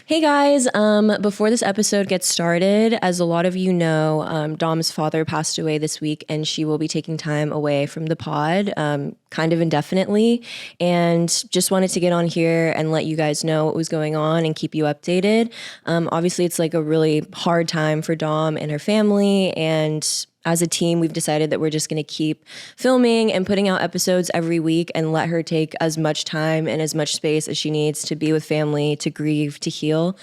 Hey guys, before this episode gets started, as a lot of you know, Dom's father passed away this week and she will be taking time away from the pod, kind of indefinitely, and just wanted to get on here and let you guys know what was going on and keep you updated. Obviously, it's like a really hard time for Dom and her family, and as a team, we've decided that we're just going to keep filming and putting out episodes every week and let her take as much time and as much space as she needs to be with family, to grieve, to heal.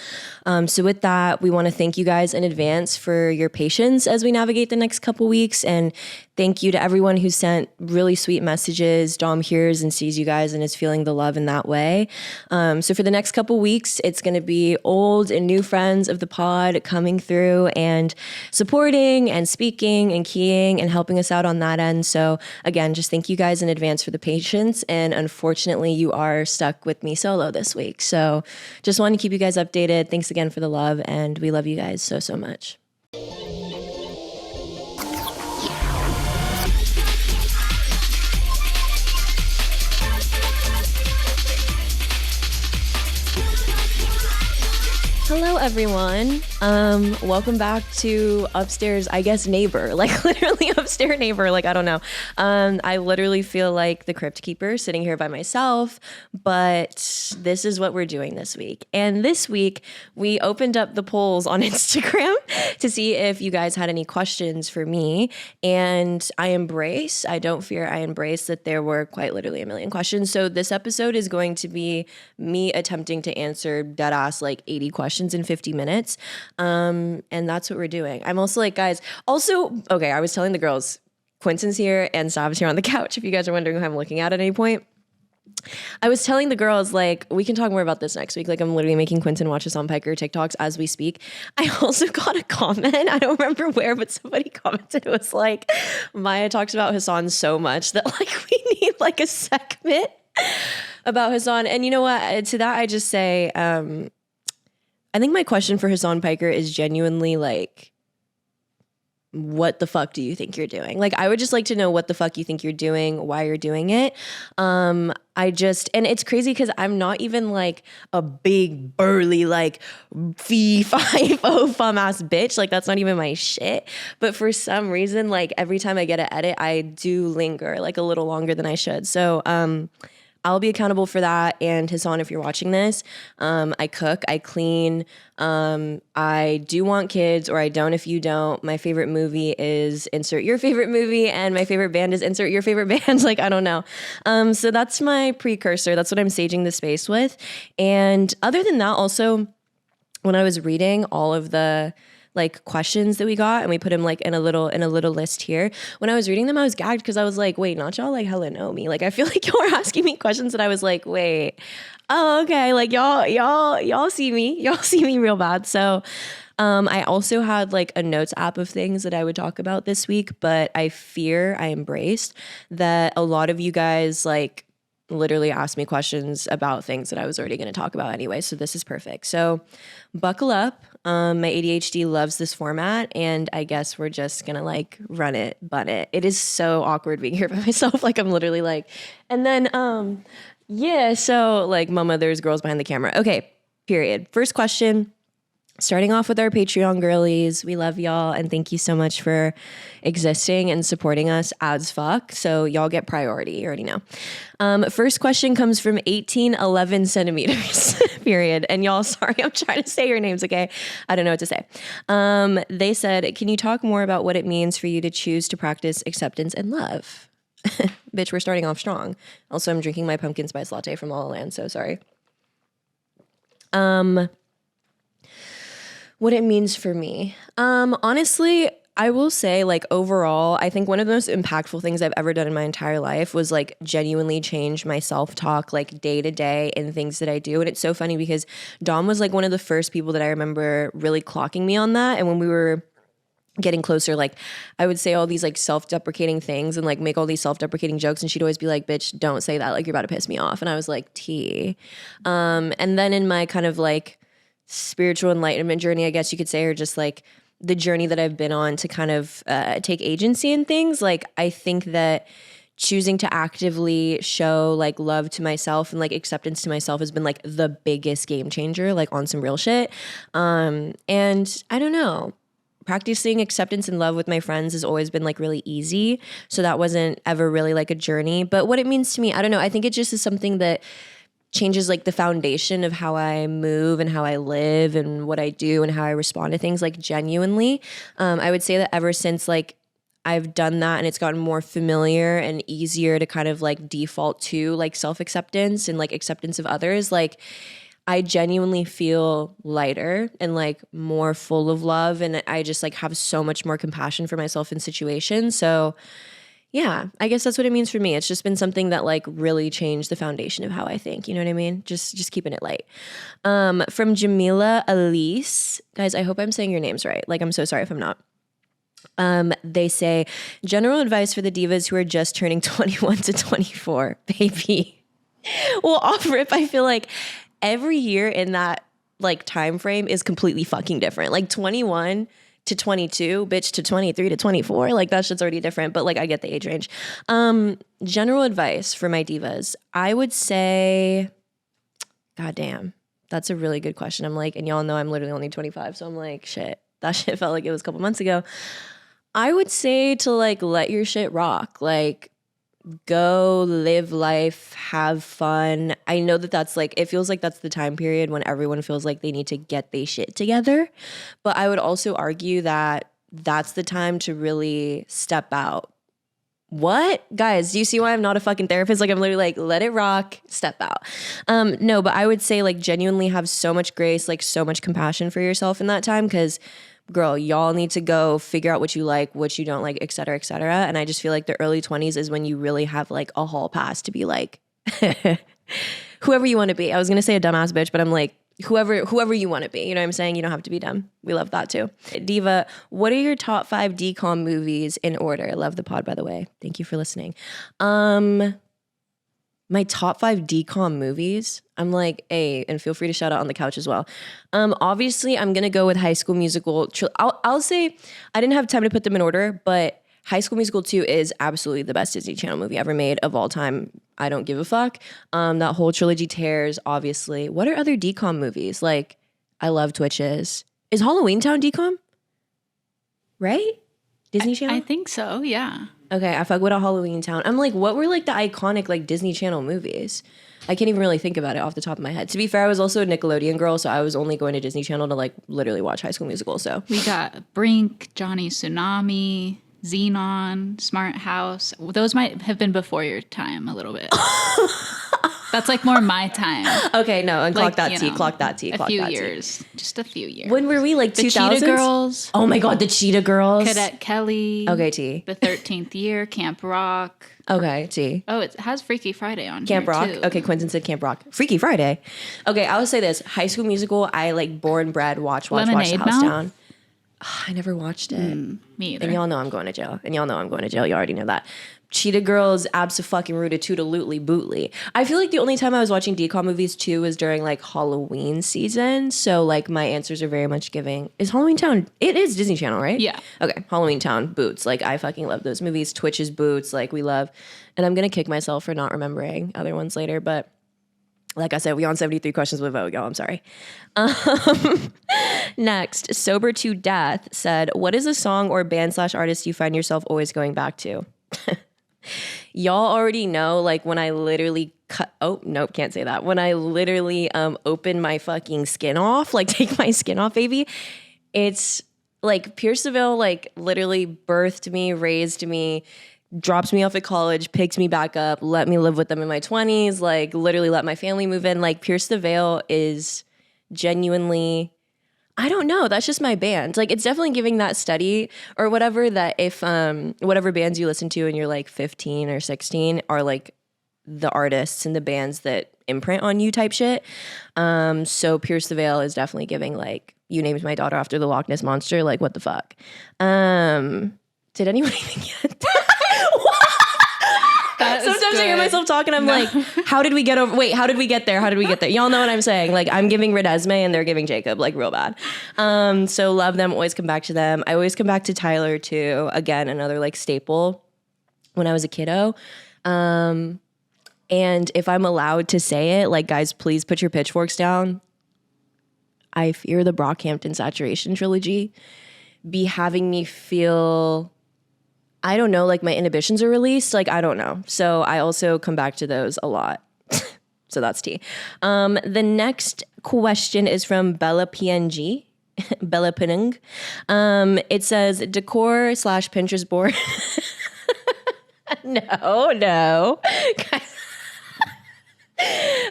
So with that, we want to thank you guys in advance for your patience as we navigate the next couple weeks. And thank you to everyone who sent really sweet messages. Dom hears and sees you guys and is feeling the love in that way. So for the next couple weeks, it's going to be old and new friends of the pod coming through and supporting and speaking and keying and helping us out on that end. So again, just thank you guys in advance for the patience. And unfortunately, you are stuck with me solo this week. So just wanted to keep you guys updated. Thanks again for the love. And we love you guys so, so much. Hello, everyone. Welcome back to Upstairs, I guess, neighbor, like literally upstairs neighbor. Like, I don't know. I literally feel like the crypt keeper sitting here by myself, but this is what we're doing this week. And this week we opened up the polls on Instagram to see if you guys had any questions for me. And I embrace that there were quite literally a million questions. So this episode is going to be me attempting to answer dead ass like 80 questions in 50 minutes. And that's what we're doing. I'm also like, guys, okay, I was telling the girls, Quinton's here and Sav's here on the couch, if you guys are wondering who I'm looking at any point. I was telling the girls, like, we can talk more about this next week. Like, I'm literally making Quinton watch Hassan Piker TikToks as we speak. I also got a comment, I don't remember where, but somebody commented, it was like, Maya talks about Hassan so much that like we need like a segment about Hassan. And you know what? To that, I just say, I think my question for Hassan Piker is genuinely like, what the fuck do you think you're doing? Like, I would just like to know what the fuck you think you're doing, why you're doing it. And it's crazy because I'm not even like a big burly, like fee, fi, fo, fum ass bitch. Like, that's not even my shit. But for some reason, like every time I get an edit, I do linger like a little longer than I should. So, I'll be accountable for that. And Hassan, if you're watching this, I cook, I clean, I do want kids, or I don't if you don't. My favorite movie is insert your favorite movie, and my favorite band is insert your favorite band. Like, I don't know. So that's my precursor. That's what I'm saging the space with. And other than that, also, when I was reading all of the like questions that we got, and we put them like in a little list here. When I was reading them, I was gagged because I was like, wait, not y'all like hella know me. Like, I feel like y'all are asking me questions that I was like, wait, oh, okay. Like y'all see me real bad. So, I also had like a notes app of things that I would talk about this week, but I embraced that a lot of you guys like literally asked me questions about things that I was already going to talk about anyway. So this is perfect. So buckle up. My ADHD loves this format, and I guess we're just going to like run it, bun it. It is so awkward being here by myself. Like, I'm literally like, and then, yeah. So like, mama, there's girls behind the camera. Okay. Period. First question. Starting off with our Patreon girlies, we love y'all and thank you so much for existing and supporting us as fuck. So y'all get priority, you already know. First question comes from 1811 centimeters, period. And y'all, sorry, I'm trying to say your names, okay? I don't know what to say. They said, can you talk more about what it means for you to choose to practice acceptance and love? Bitch, we're starting off strong. Also, I'm drinking my pumpkin spice latte from La La Land, so sorry. What it means for me. Honestly, I will say, like, overall, I think one of the most impactful things I've ever done in my entire life was like genuinely change my self-talk like day to day in things that I do. And it's so funny because Dom was like one of the first people that I remember really clocking me on that. And when we were getting closer, like I would say all these like self-deprecating things and like make all these self-deprecating jokes, and she'd always be like, bitch, don't say that, like you're about to piss me off. And I was like, T. And then in my kind of like spiritual enlightenment journey, I guess you could say, or just like the journey that I've been on to kind of take agency in things, like I think that choosing to actively show like love to myself and like acceptance to myself has been like the biggest game changer, like on some real shit. And I don't know, practicing acceptance and love with my friends has always been like really easy. So that wasn't ever really like a journey. But what it means to me, I don't know. I think it just is something that changes like the foundation of how I move and how I live and what I do and how I respond to things, like genuinely. I would say that ever since like I've done that and it's gotten more familiar and easier to kind of like default to like self-acceptance and like acceptance of others, like I genuinely feel lighter and like more full of love, and I just like have so much more compassion for myself in situations. So yeah, I guess that's what it means for me. It's just been something that like really changed the foundation of how I think. You know what I mean? Just keeping it light. From Jamila Elise. Guys, I hope I'm saying your names right. Like, I'm so sorry if I'm not. They say, general advice for the divas who are just turning 21 to 24. Baby. Well, off rip, I feel like every year in that like time frame is completely fucking different. Like 21 to 22, bitch, to 23 to 24. Like that shit's already different, but like I get the age range. General advice for my divas. I would say, goddamn, that's a really good question. I'm like, and y'all know I'm literally only 25. So I'm like, shit, that shit felt like it was a couple months ago. I would say to like, let your shit rock. Like, go live life, have fun. I know that that's like, it feels like that's the time period when everyone feels like they need to get their shit together. But I would also argue that that's the time to really step out. What? Guys, do you see why I'm not a fucking therapist? Like, I'm literally like, let it rock, step out. No, but I would say like genuinely have so much grace, like so much compassion for yourself in that time, because girl, y'all need to go figure out what you like, what you don't like, et cetera, et cetera. And I just feel like the early 20s is when you really have like a hall pass to be like whoever you want to be. I was going to say a dumbass bitch, but I'm like, whoever you want to be. You know what I'm saying? You don't have to be dumb. We love that too. Diva, what are your top 5 decom movies in order? Love the pod, by the way. Thank you for listening. My top 5 decom movies, I'm like, hey, and feel free to shout out on the couch as well. Obviously, I'm going to go with High School Musical. I'll say I didn't have time to put them in order, but High School Musical 2 is absolutely the best Disney Channel movie ever made of all time. I don't give a fuck. That whole trilogy tears, obviously. What are other decom movies? Like, I love Twitches. Is Halloween Town decom? Right? Disney Channel? I think so, yeah. Okay, I fuck with a Halloween Town. I'm like, what were like the iconic like Disney Channel movies? I can't even really think about it off the top of my head. To be fair, I was also a Nickelodeon girl, so I was only going to Disney Channel to like literally watch High School Musical. So we got Brink, Johnny Tsunami, Xenon, Smart House. Those might have been before your time a little bit. That's like more my time. Okay, no, and like, clock that T. A few years. Just a few years. When were we? Like 2000s? The Cheetah Girls. Oh my God, the Cheetah Girls. Cadet Kelly. Okay, T. The 13th Year, Camp Rock. Okay, T. Oh, it has Freaky Friday on Camp here Rock. too. Okay, Quentin said Camp Rock. Freaky Friday. Okay, I will say this. High School Musical, I like born, bred, watch the house down. I never watched it. Me either. And y'all know I'm going to jail. You already know that. Cheetah Girls, abso-fucking-rooted-toodalutely bootly. I feel like the only time I was watching decom movies too was during like Halloween season. So like my answers are very much giving. Is Halloween Town? It is Disney Channel, right? Yeah. Okay, Halloween Town, Boots. Like I fucking love those movies. Twitch's Boots, like we love. And I'm gonna kick myself for not remembering other ones later, but like I said, we on 73 questions with Vogue, y'all. I'm sorry. Next, Sober to Death said, what is a song or band/artist you find yourself always going back to? Y'all already know, like when I literally can't say that. When I literally open my fucking skin off, like take my skin off, baby, it's like Pierce DeVille, like literally birthed me, raised me, drops me off at college, picks me back up, let me live with them in my 20s, like literally let my family move in. Like Pierce DeVille is genuinely, I don't know, that's just my band. Like it's definitely giving that study or whatever, that if whatever bands you listen to when you're like 15 or 16 are like the artists and the bands that imprint on you type shit. So Pierce DeVille is definitely giving like, you named my daughter after the Loch Ness Monster, like what the fuck. Did anyone even get that? Sometimes I hear myself talking, I'm like, how did we get there? Y'all know what I'm saying. Like I'm giving Renesmee and they're giving Jacob, like real bad. So love them, always come back to them. I always come back to Tyler too. Again, another like staple when I was a kiddo. And if I'm allowed to say it, like, guys, please put your pitchforks down. I fear the Brockhampton Saturation trilogy be having me feel, I don't know, like my inhibitions are released. Like, I don't know. So I also come back to those a lot. So that's tea. The next question is from Bella PNG. Bella Pinung. It says decor / Pinterest board. No.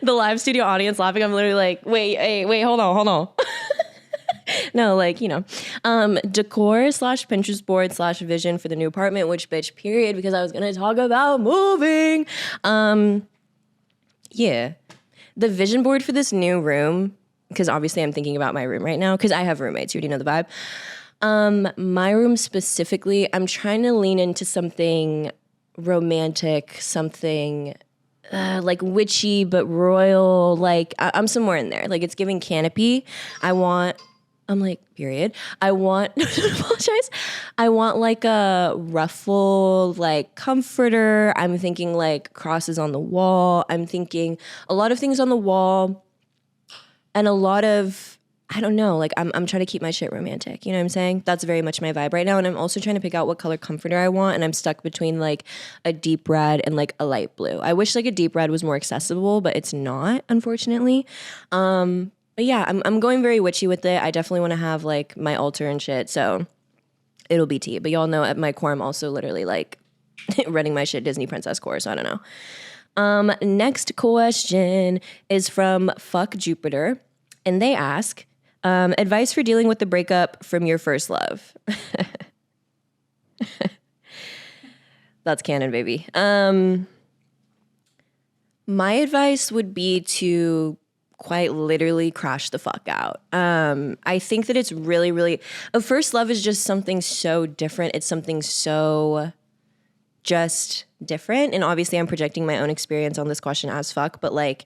The live studio audience laughing. I'm literally like, wait, hold on. No, like, you know, decor / Pinterest board / vision for the new apartment, which bitch, period, because I was going to talk about moving. Yeah, the vision board for this new room, because obviously I'm thinking about my room right now, because I have roommates, you already know the vibe. My room specifically, I'm trying to lean into something romantic, something like witchy but royal. Like I'm somewhere in there. Like it's giving canopy. I'm like, period. I want like a ruffle, like comforter. I'm thinking like crosses on the wall. I'm thinking a lot of things on the wall and a lot of, I don't know, like I'm trying to keep my shit romantic. You know what I'm saying? That's very much my vibe right now. And I'm also trying to pick out what color comforter I want. And I'm stuck between like a deep red and like a light blue. I wish like a deep red was more accessible, but it's not, unfortunately. But yeah, I'm going very witchy with it. I definitely want to have like my altar and shit, so it'll be tea. But y'all know at my core, I'm also literally like running my shit Disney princess core, so I don't know. Next question is from Fuck Jupiter, and they ask, advice for dealing with the breakup from your first love. That's canon, baby. My advice would be to quite literally crash the fuck out. I think that it's really, really, a first love is just something so different. It's something so just different. And obviously I'm projecting my own experience on this question as fuck, but like,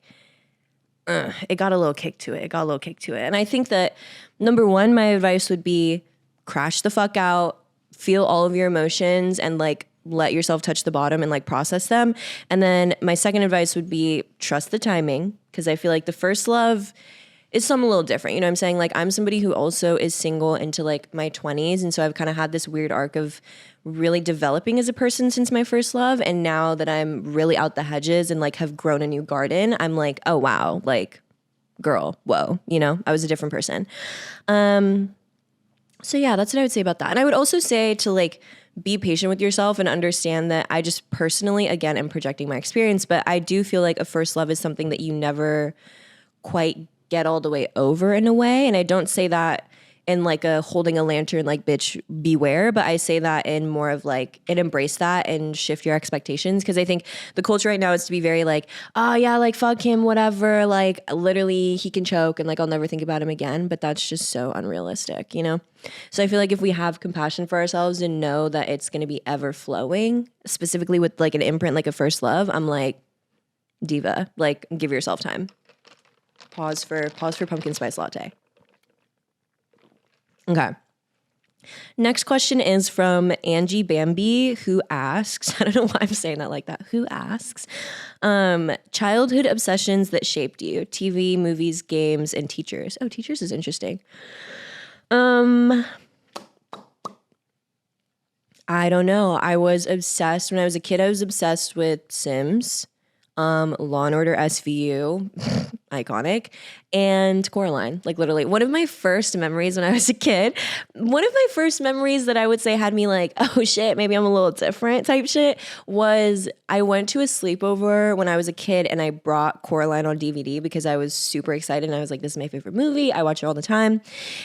it got a little kick to it. And I think that number one, my advice would be crash the fuck out, feel all of your emotions and like let yourself touch the bottom and like process them. And then my second advice would be trust the timing, because I feel like the first love is something a little different. You know what I'm saying? Like I'm somebody who also is single into like my 20s. And so I've kind of had this weird arc of really developing as a person since my first love. And now that I'm really out the hedges and like have grown a new garden, I'm like, oh wow, like girl, whoa, you know, I was a different person. So yeah, that's what I would say about that. And I would also say to like be patient with yourself and understand that I just personally, again, am projecting my experience, but I do feel like a first love is something that you never quite get all the way over in a way. And I don't say that in like a holding a lantern, like bitch, beware. But I say that in more of like, and embrace that and shift your expectations. Cause I think the culture right now is to be very like, oh yeah, like fuck him, whatever. Like literally he can choke and like, I'll never think about him again. But that's just so unrealistic, you know? So I feel like if we have compassion for ourselves and know that it's going to be ever flowing, specifically with like an imprint, like a first love, I'm like, diva, like give yourself time. Pause for pumpkin spice latte. Okay. Next question is from Angie Bambi, who asks, I don't know why I'm saying that like that, who asks, childhood obsessions that shaped you, TV, movies, games, and teachers. Oh, teachers is interesting. I don't know. I was obsessed, when I was a kid, I was obsessed with Sims, Law and Order SVU, iconic, and Coraline. Like literally one of my first memories when I was a kid, one of my first memories that I would say had me like, oh shit, maybe I'm a little different type shit, was I went to a sleepover when I was a kid and I brought Coraline on DVD because I was super excited and I was like, this is my favorite movie. I watch it all the time.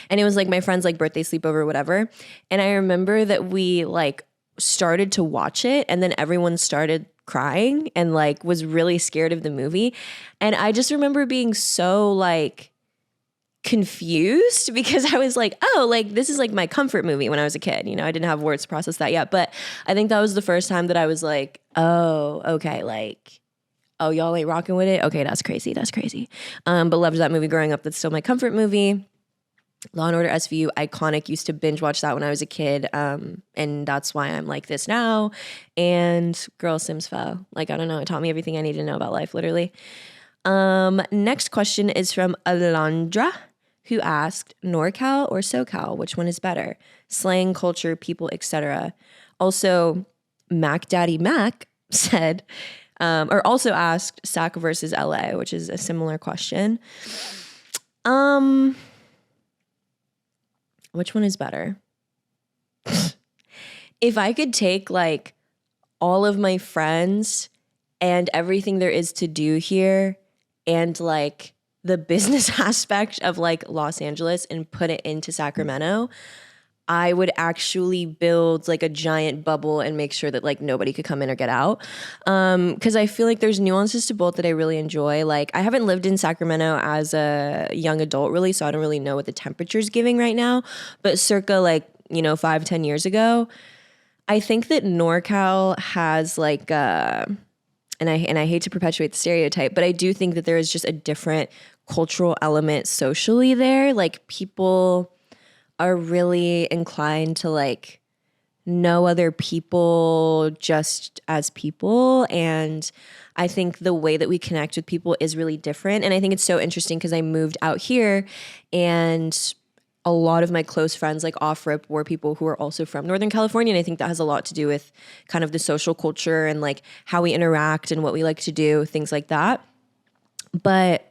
And it was like my friend's like birthday sleepover or whatever. And I remember that we like started to watch it and then everyone started crying and like was really scared of the movie. And I just remember being so like confused because I was like, oh, like this is like my comfort movie when I was a kid. You know, I didn't have words to process that yet. But I think that was the first time that I was like, oh, okay, like, oh, y'all ain't rocking with it? Okay, that's crazy. But loved that movie growing up. That's still my comfort movie. Law and Order SVU, iconic. Used to binge watch that when I was a kid, and that's why I'm like this now. And girl, Sims fell. Like, I don't know. It taught me everything I need to know about life, literally. Next question is from Alondra, who asked, NorCal or SoCal, which one is better? Slang, culture, people, etc. Also, Mac Daddy Mac said, or also asked SAC versus LA, which is a similar question. Which one is better? If I could take like all of my friends and everything there is to do here and like the business aspect of like Los Angeles and put it into Sacramento, I would actually build like a giant bubble and make sure that like nobody could come in or get out. Because I feel like there's nuances to both that I really enjoy. Like I haven't lived in Sacramento as a young adult really, so I don't really know what the temperature's giving right now. But circa like, 5-10 years ago, I think that NorCal has like, and I hate to perpetuate the stereotype, but I do think that there is just a different cultural element socially there. Like people are really inclined to like know other people just as people. And I think the way that we connect with people is really different. And I think it's so interesting because I moved out here and a lot of my close friends like off rip were people who are also from Northern California. And I think that has a lot to do with kind of the social culture and like how we interact and what we like to do, things like that. But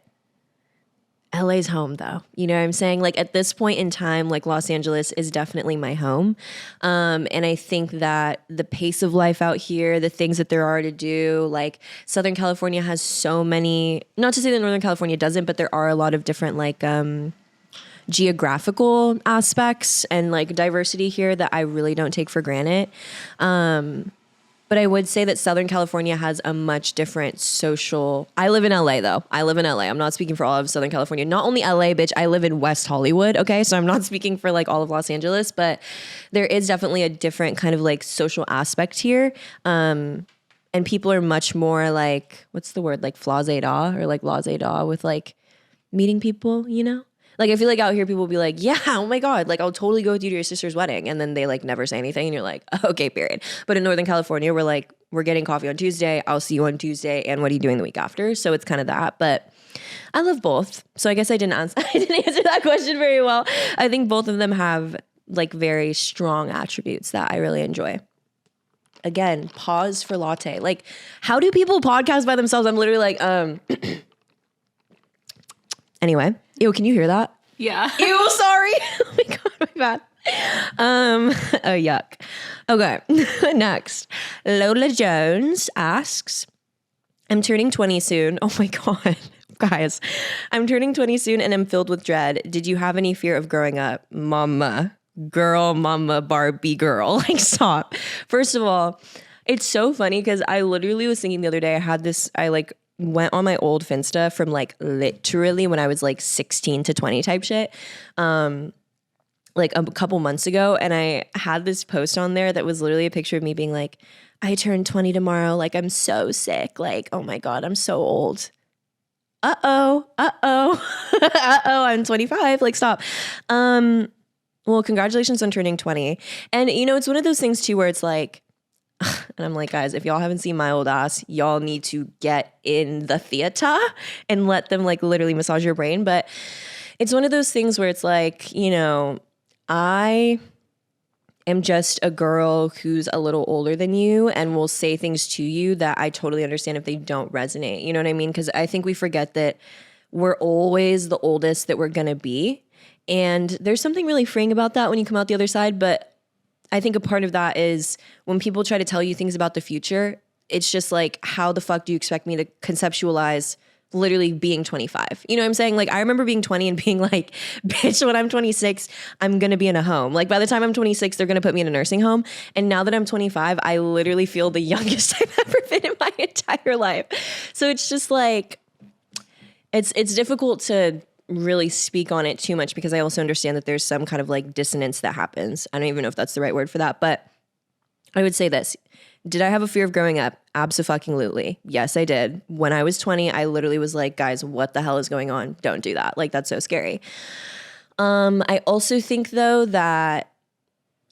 LA's home though. You know what I'm saying? Like at this point in time, like Los Angeles is definitely my home. And I think that the pace of life out here, the things that there are to do, like Southern California has so many, not to say that Northern California doesn't, but there are a lot of different like geographical aspects and like diversity here that I really don't take for granted. But I would say that Southern California has a much different social. I live in LA though. I live in LA. I'm not speaking for all of Southern California. Not only LA, bitch, I live in West Hollywood. Okay. So I'm not speaking for like all of Los Angeles, but there is definitely a different kind of like social aspect here. And people are much more like, what's the word? Like flazé-da or like laissez-da with like meeting people, Like, I feel like out here people will be like, yeah, oh my God, like I'll totally go with you to your sister's wedding. And then they like never say anything and you're like, okay, period. But in Northern California, we're like, we're getting coffee on Tuesday. I'll see you on Tuesday. And what are you doing the week after? So it's kind of that. But I love both. So I guess I didn't answer that question very well. I think both of them have like very strong attributes that I really enjoy. Again, pause for latte. Like, how do people podcast by themselves? I'm literally like, Anyway, ew, can you hear that? Yeah. Ew, sorry. Oh my God, my bad. Oh, yuck. Okay, next. Lola Jones asks, I'm turning 20 soon. Oh my God, guys. I'm turning 20 soon and I'm filled with dread. Did you have any fear of growing up? Mama, girl, mama, Barbie girl. Like, stop. First of all, it's so funny because I literally was thinking the other day, I went on my old Finsta from like literally when I was like 16 to 20 type shit, like a couple months ago. And I had this post on there that was literally a picture of me being like, I turned 20 tomorrow. Like, I'm so sick. Like, oh my God, I'm so old. Uh-oh. I'm 25. Like, stop. Well, congratulations on turning 20. And it's one of those things too, where it's like, and I'm like, guys, if y'all haven't seen my old ass, y'all need to get in the theater and let them like literally massage your brain. But it's one of those things where it's like, I am just a girl who's a little older than you and will say things to you that I totally understand if they don't resonate. You know what I mean? Because I think we forget that we're always the oldest that we're going to be. And there's something really freeing about that when you come out the other side. But I think a part of that is when people try to tell you things about the future, it's just like, how the fuck do you expect me to conceptualize literally being 25? You know what I'm saying? Like, I remember being 20 and being like, bitch, when I'm 26, I'm going to be in a home. Like, by the time I'm 26, they're going to put me in a nursing home. And now that I'm 25, I literally feel the youngest I've ever been in my entire life. So it's just like, it's difficult to really speak on it too much because I also understand that there's some kind of like dissonance that happens. I don't even know if that's the right word for that, but I would say this. Did I have a fear of growing up? Abso-fucking-lutely. Yes, I did. When I was 20, I literally was like, guys, what the hell is going on? Don't do that. Like, that's so scary. I also think though that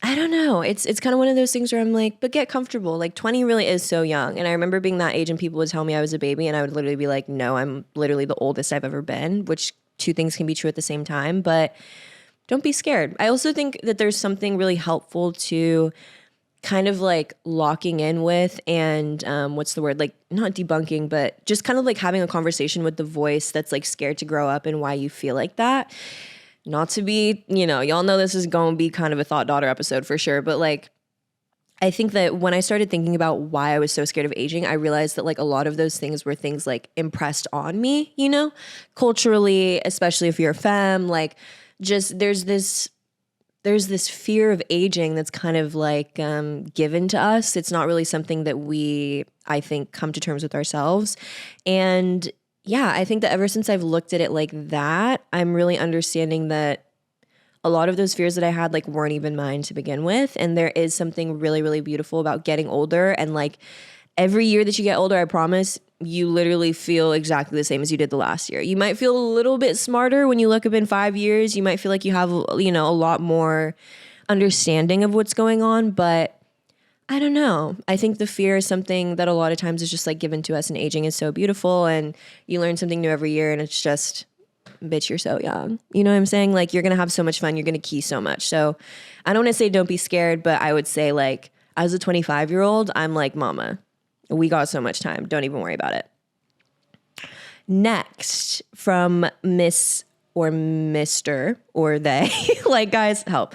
I don't know. It's kind of one of those things where I'm like, but get comfortable. Like 20 really is so young. And I remember being that age and people would tell me I was a baby and I would literally be like, no, I'm literally the oldest I've ever been, which two things can be true at the same time, but don't be scared. I also think that there's something really helpful to kind of like locking in with and what's the word? Like not debunking, but just kind of like having a conversation with the voice that's like scared to grow up and why you feel like that. Not to be, y'all know this is going to be kind of a thought daughter episode for sure. But like, I think that when I started thinking about why I was so scared of aging, I realized that like a lot of those things were things like impressed on me, culturally, especially if you're a femme, like just there's this fear of aging that's kind of like given to us. It's not really something that we, I think, come to terms with ourselves. And yeah, I think that ever since I've looked at it like that, I'm really understanding that a lot of those fears that I had like weren't even mine to begin with. And there is something really, really beautiful about getting older. And like every year that you get older, I promise you literally feel exactly the same as you did the last year. You might feel a little bit smarter when you look up in 5 years. You might feel like you have, a lot more understanding of what's going on, but I don't know. I think the fear is something that a lot of times is just like given to us, and aging is so beautiful and you learn something new every year and it's just, bitch, you're so young. You know what I'm saying? Like you're going to have so much fun. You're going to key so much. So I don't want to say don't be scared, but I would say like as a 25-year-old, I'm like, mama, we got so much time. Don't even worry about it. Next from Miss or Mr. or they, like guys, help.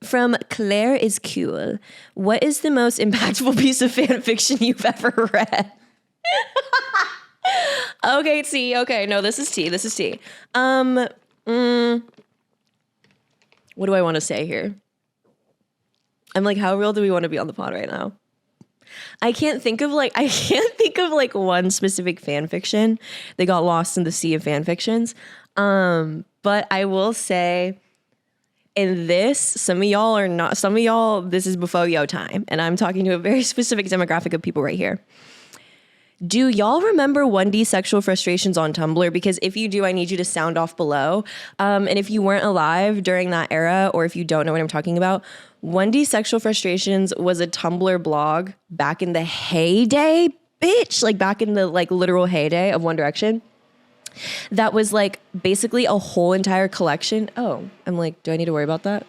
From Claire is cool. What is the most impactful piece of fan fiction you've ever read? Okay, T. Okay, no, this is T. This is T. What do I want to say here? I'm like, how real do we want to be on the pod right now? I can't think of like one specific fan fiction that got lost in the sea of fan fictions. But I will say in this, some of y'all, this is before yo time. And I'm talking to a very specific demographic of people right here. Do y'all remember 1D sexual frustrations on Tumblr? Because if you do, I need you to sound off below. And if you weren't alive during that era, or if you don't know what I'm talking about, 1D sexual frustrations was a Tumblr blog back in the heyday, bitch, like back in the like literal heyday of One Direction. That was like basically a whole entire collection. Oh, I'm like, do I need to worry about that?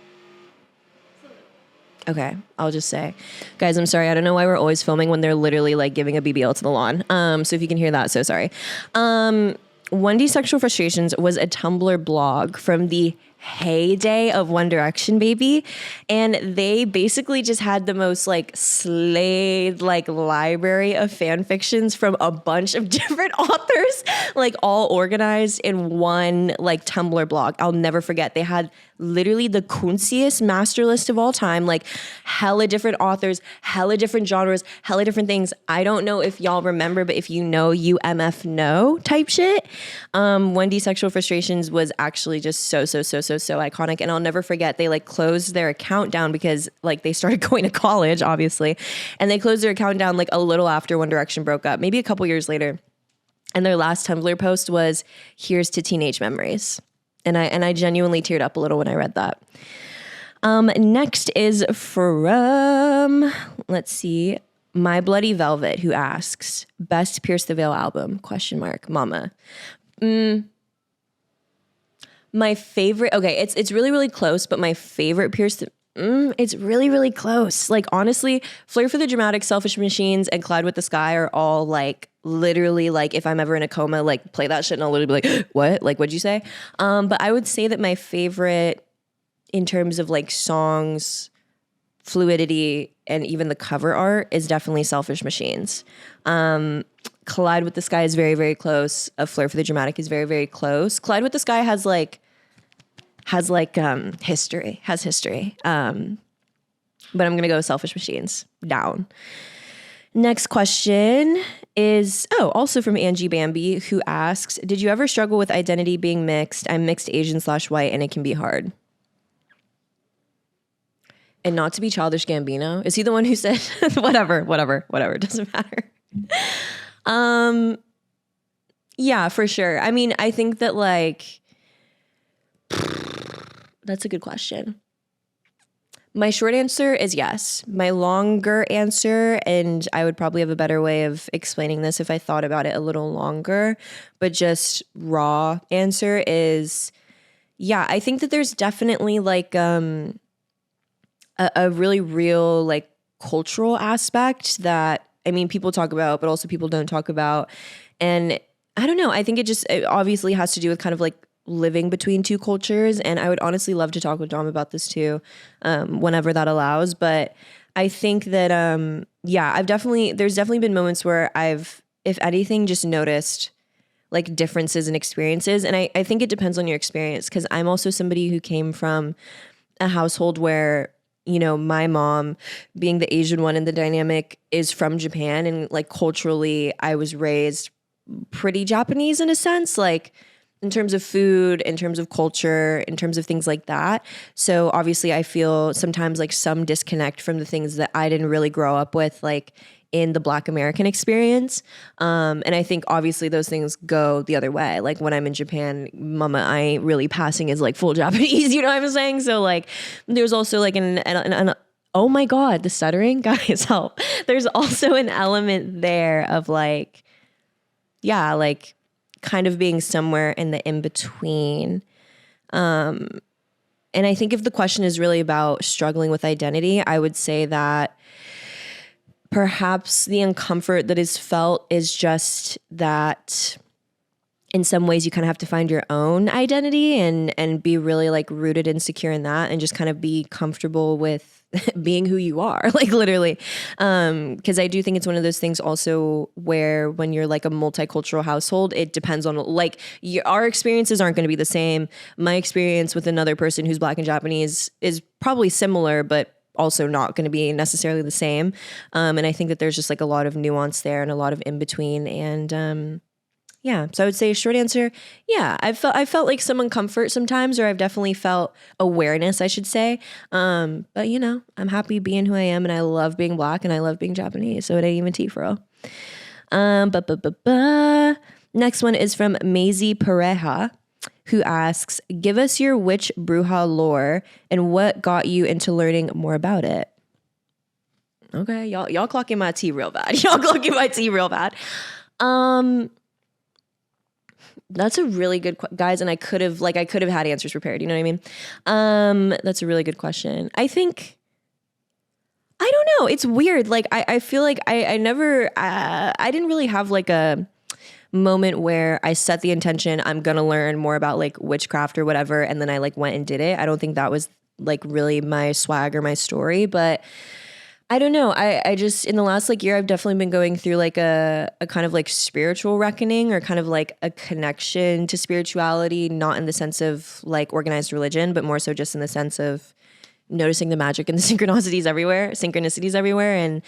Okay, I'll just say, guys, I'm sorry. I don't know why we're always filming when they're literally like giving a BBL to the lawn. So if you can hear that, so sorry. 1D Sexual Frustrations was a Tumblr blog from the heyday of One Direction, baby. And they basically just had the most like slayed like library of fan fictions from a bunch of different authors, like all organized in one like Tumblr blog. I'll never forget. They had literally the kunstiest master list of all time, like hella different authors, hella different genres, hella different things. I don't know if y'all remember, but if you know, you MF know type shit. 1D Sexual Frustrations was actually just so iconic. And I'll never forget, they like closed their account down because like they started going to college, obviously. And they closed their account down like a little after One Direction broke up, maybe a couple years later. And their last Tumblr post was, "Here's to teenage memories." And I genuinely teared up a little when I read that. Next is from, let's see, My Bloody Velvet, who asks, best Pierce the Veil album, ? Mama. My favorite, okay, it's really, really close, but my favorite Pierce the, it's really, really close. Like, honestly, Flair for the Dramatic, Selfish Machines, and Cloud with the Sky are all, like, literally, like, if I'm ever in a coma, like, play that shit and I'll literally be like, what? Like, what'd you say? But I would say that my favorite, in terms of, like, songs, fluidity, and even the cover art, is definitely Selfish Machines. Collide with the Sky is very, very close. A Flair for the Dramatic is very, very close. Collide with the Sky has history. But I'm gonna go Selfish Machines. Down. Next question is, also from Angie Bambi, who asks, did you ever struggle with identity being mixed? I'm mixed Asian/white and it can be hard. And not to be Childish Gambino. Is he the one who said, whatever, doesn't matter. Yeah, for sure. I mean, I think that like, That's a good question. My short answer is yes. My longer answer, and I would probably have a better way of explaining this if I thought about it a little longer, but just raw answer is, yeah, I think that there's definitely like a really real like cultural aspect that, I mean, people talk about, but also people don't talk about. And I don't know, I think it obviously has to do with kind of like living between two cultures. And I would honestly love to talk with Dom about this too, whenever that allows. But I think that, yeah, there's definitely been moments where I've, if anything, just noticed like differences in experiences. And I think it depends on your experience, because I'm also somebody who came from a household where, you know, my mom being the Asian one in the dynamic is from Japan. And like culturally, I was raised pretty Japanese in a sense, like in terms of food, in terms of culture, in terms of things like that. So obviously I feel sometimes like some disconnect from the things that I didn't really grow up with, like in the Black American experience. And I think obviously those things go the other way. Like when I'm in Japan, mama, I ain't really passing as like full Japanese, you know what I'm saying? So like there's also like an oh my God, the stuttering, guys, help. There's also an element there of like, yeah, like kind of being somewhere in the in-between. And I think if the question is really about struggling with identity, I would say that perhaps the uncomfort that is felt is just that in some ways you kind of have to find your own identity and be really like rooted and secure in that, and just kind of be comfortable with being who you are, like literally. Because I do think it's one of those things also where when you're like a multicultural household, it depends on like our experiences aren't going to be the same. My experience with another person who's Black and Japanese is probably similar, but also not going to be necessarily the same. And I think that there's just like a lot of nuance there and a lot of in between. And yeah, so I would say short answer, yeah, I felt like some uncomfort sometimes, or I've definitely felt awareness, I should say. But you know, I'm happy being who I am, and I love being Black and I love being Japanese, so it ain't even tea for real. Next one is from Maisie Pareja, who asks, give us your witch bruja lore and what got you into learning more about it. Okay, y'all clocking my tea real bad. Y'all clocking my tea real bad. That's a really good guys, and I could have had answers prepared, you know what I mean? That's a really good question. I think, I don't know, it's weird. Like I feel like I didn't really have like a moment where I set the intention, I'm gonna learn more about like witchcraft or whatever, and then I like went and did it. I don't think that was like really my swag or my story, but I don't know. I just, in the last like year, I've definitely been going through like a kind of like spiritual reckoning, or kind of like a connection to spirituality, not in the sense of like organized religion, but more so just in the sense of noticing the magic and the synchronicities everywhere,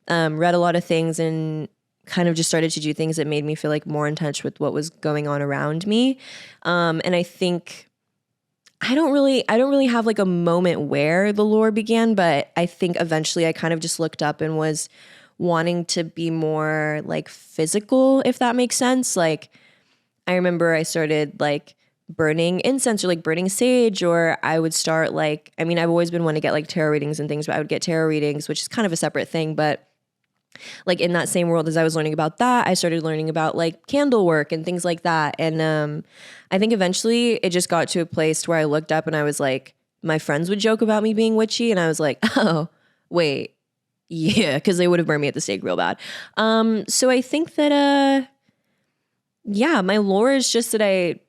and read a lot of things and kind of just started to do things that made me feel like more in touch with what was going on around me. And I think I don't really have like a moment where the lore began, but I think eventually I kind of just looked up and was wanting to be more like physical, if that makes sense. Like I remember I started like burning incense or like burning sage, or I would start like, I mean, I've always been one to get like tarot readings and things, but I would get tarot readings, which is kind of a separate thing. But like in that same world as I was learning about that, I started learning about like candle work and things like that. And I think eventually it just got to a place where I looked up and I was like, my friends would joke about me being witchy, and I was like, oh, wait, yeah, because they would have burned me at the stake real bad. So I think that, yeah, my lore is just that I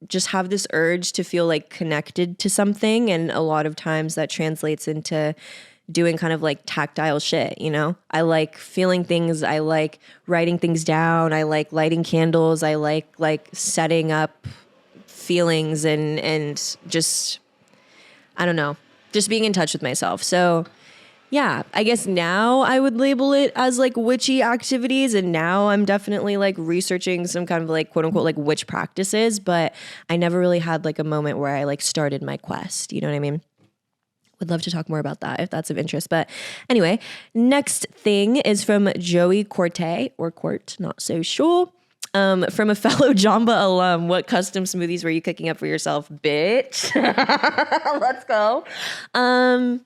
just have this urge to feel like connected to something. And a lot of times that translates into doing kind of like tactile shit, you know? I like feeling things. I like writing things down. I like lighting candles. I like setting up feelings and just, I don't know, just being in touch with myself. So yeah, I guess now I would label it as like witchy activities. And now I'm definitely like researching some kind of like quote unquote like witch practices, but I never really had like a moment where I like started my quest. You know what I mean? Would love to talk more about that if that's of interest. But anyway, next thing is from Joey Corte, or Court, not so sure. From a fellow Jamba alum, what custom smoothies were you cooking up for yourself, bitch? Let's go.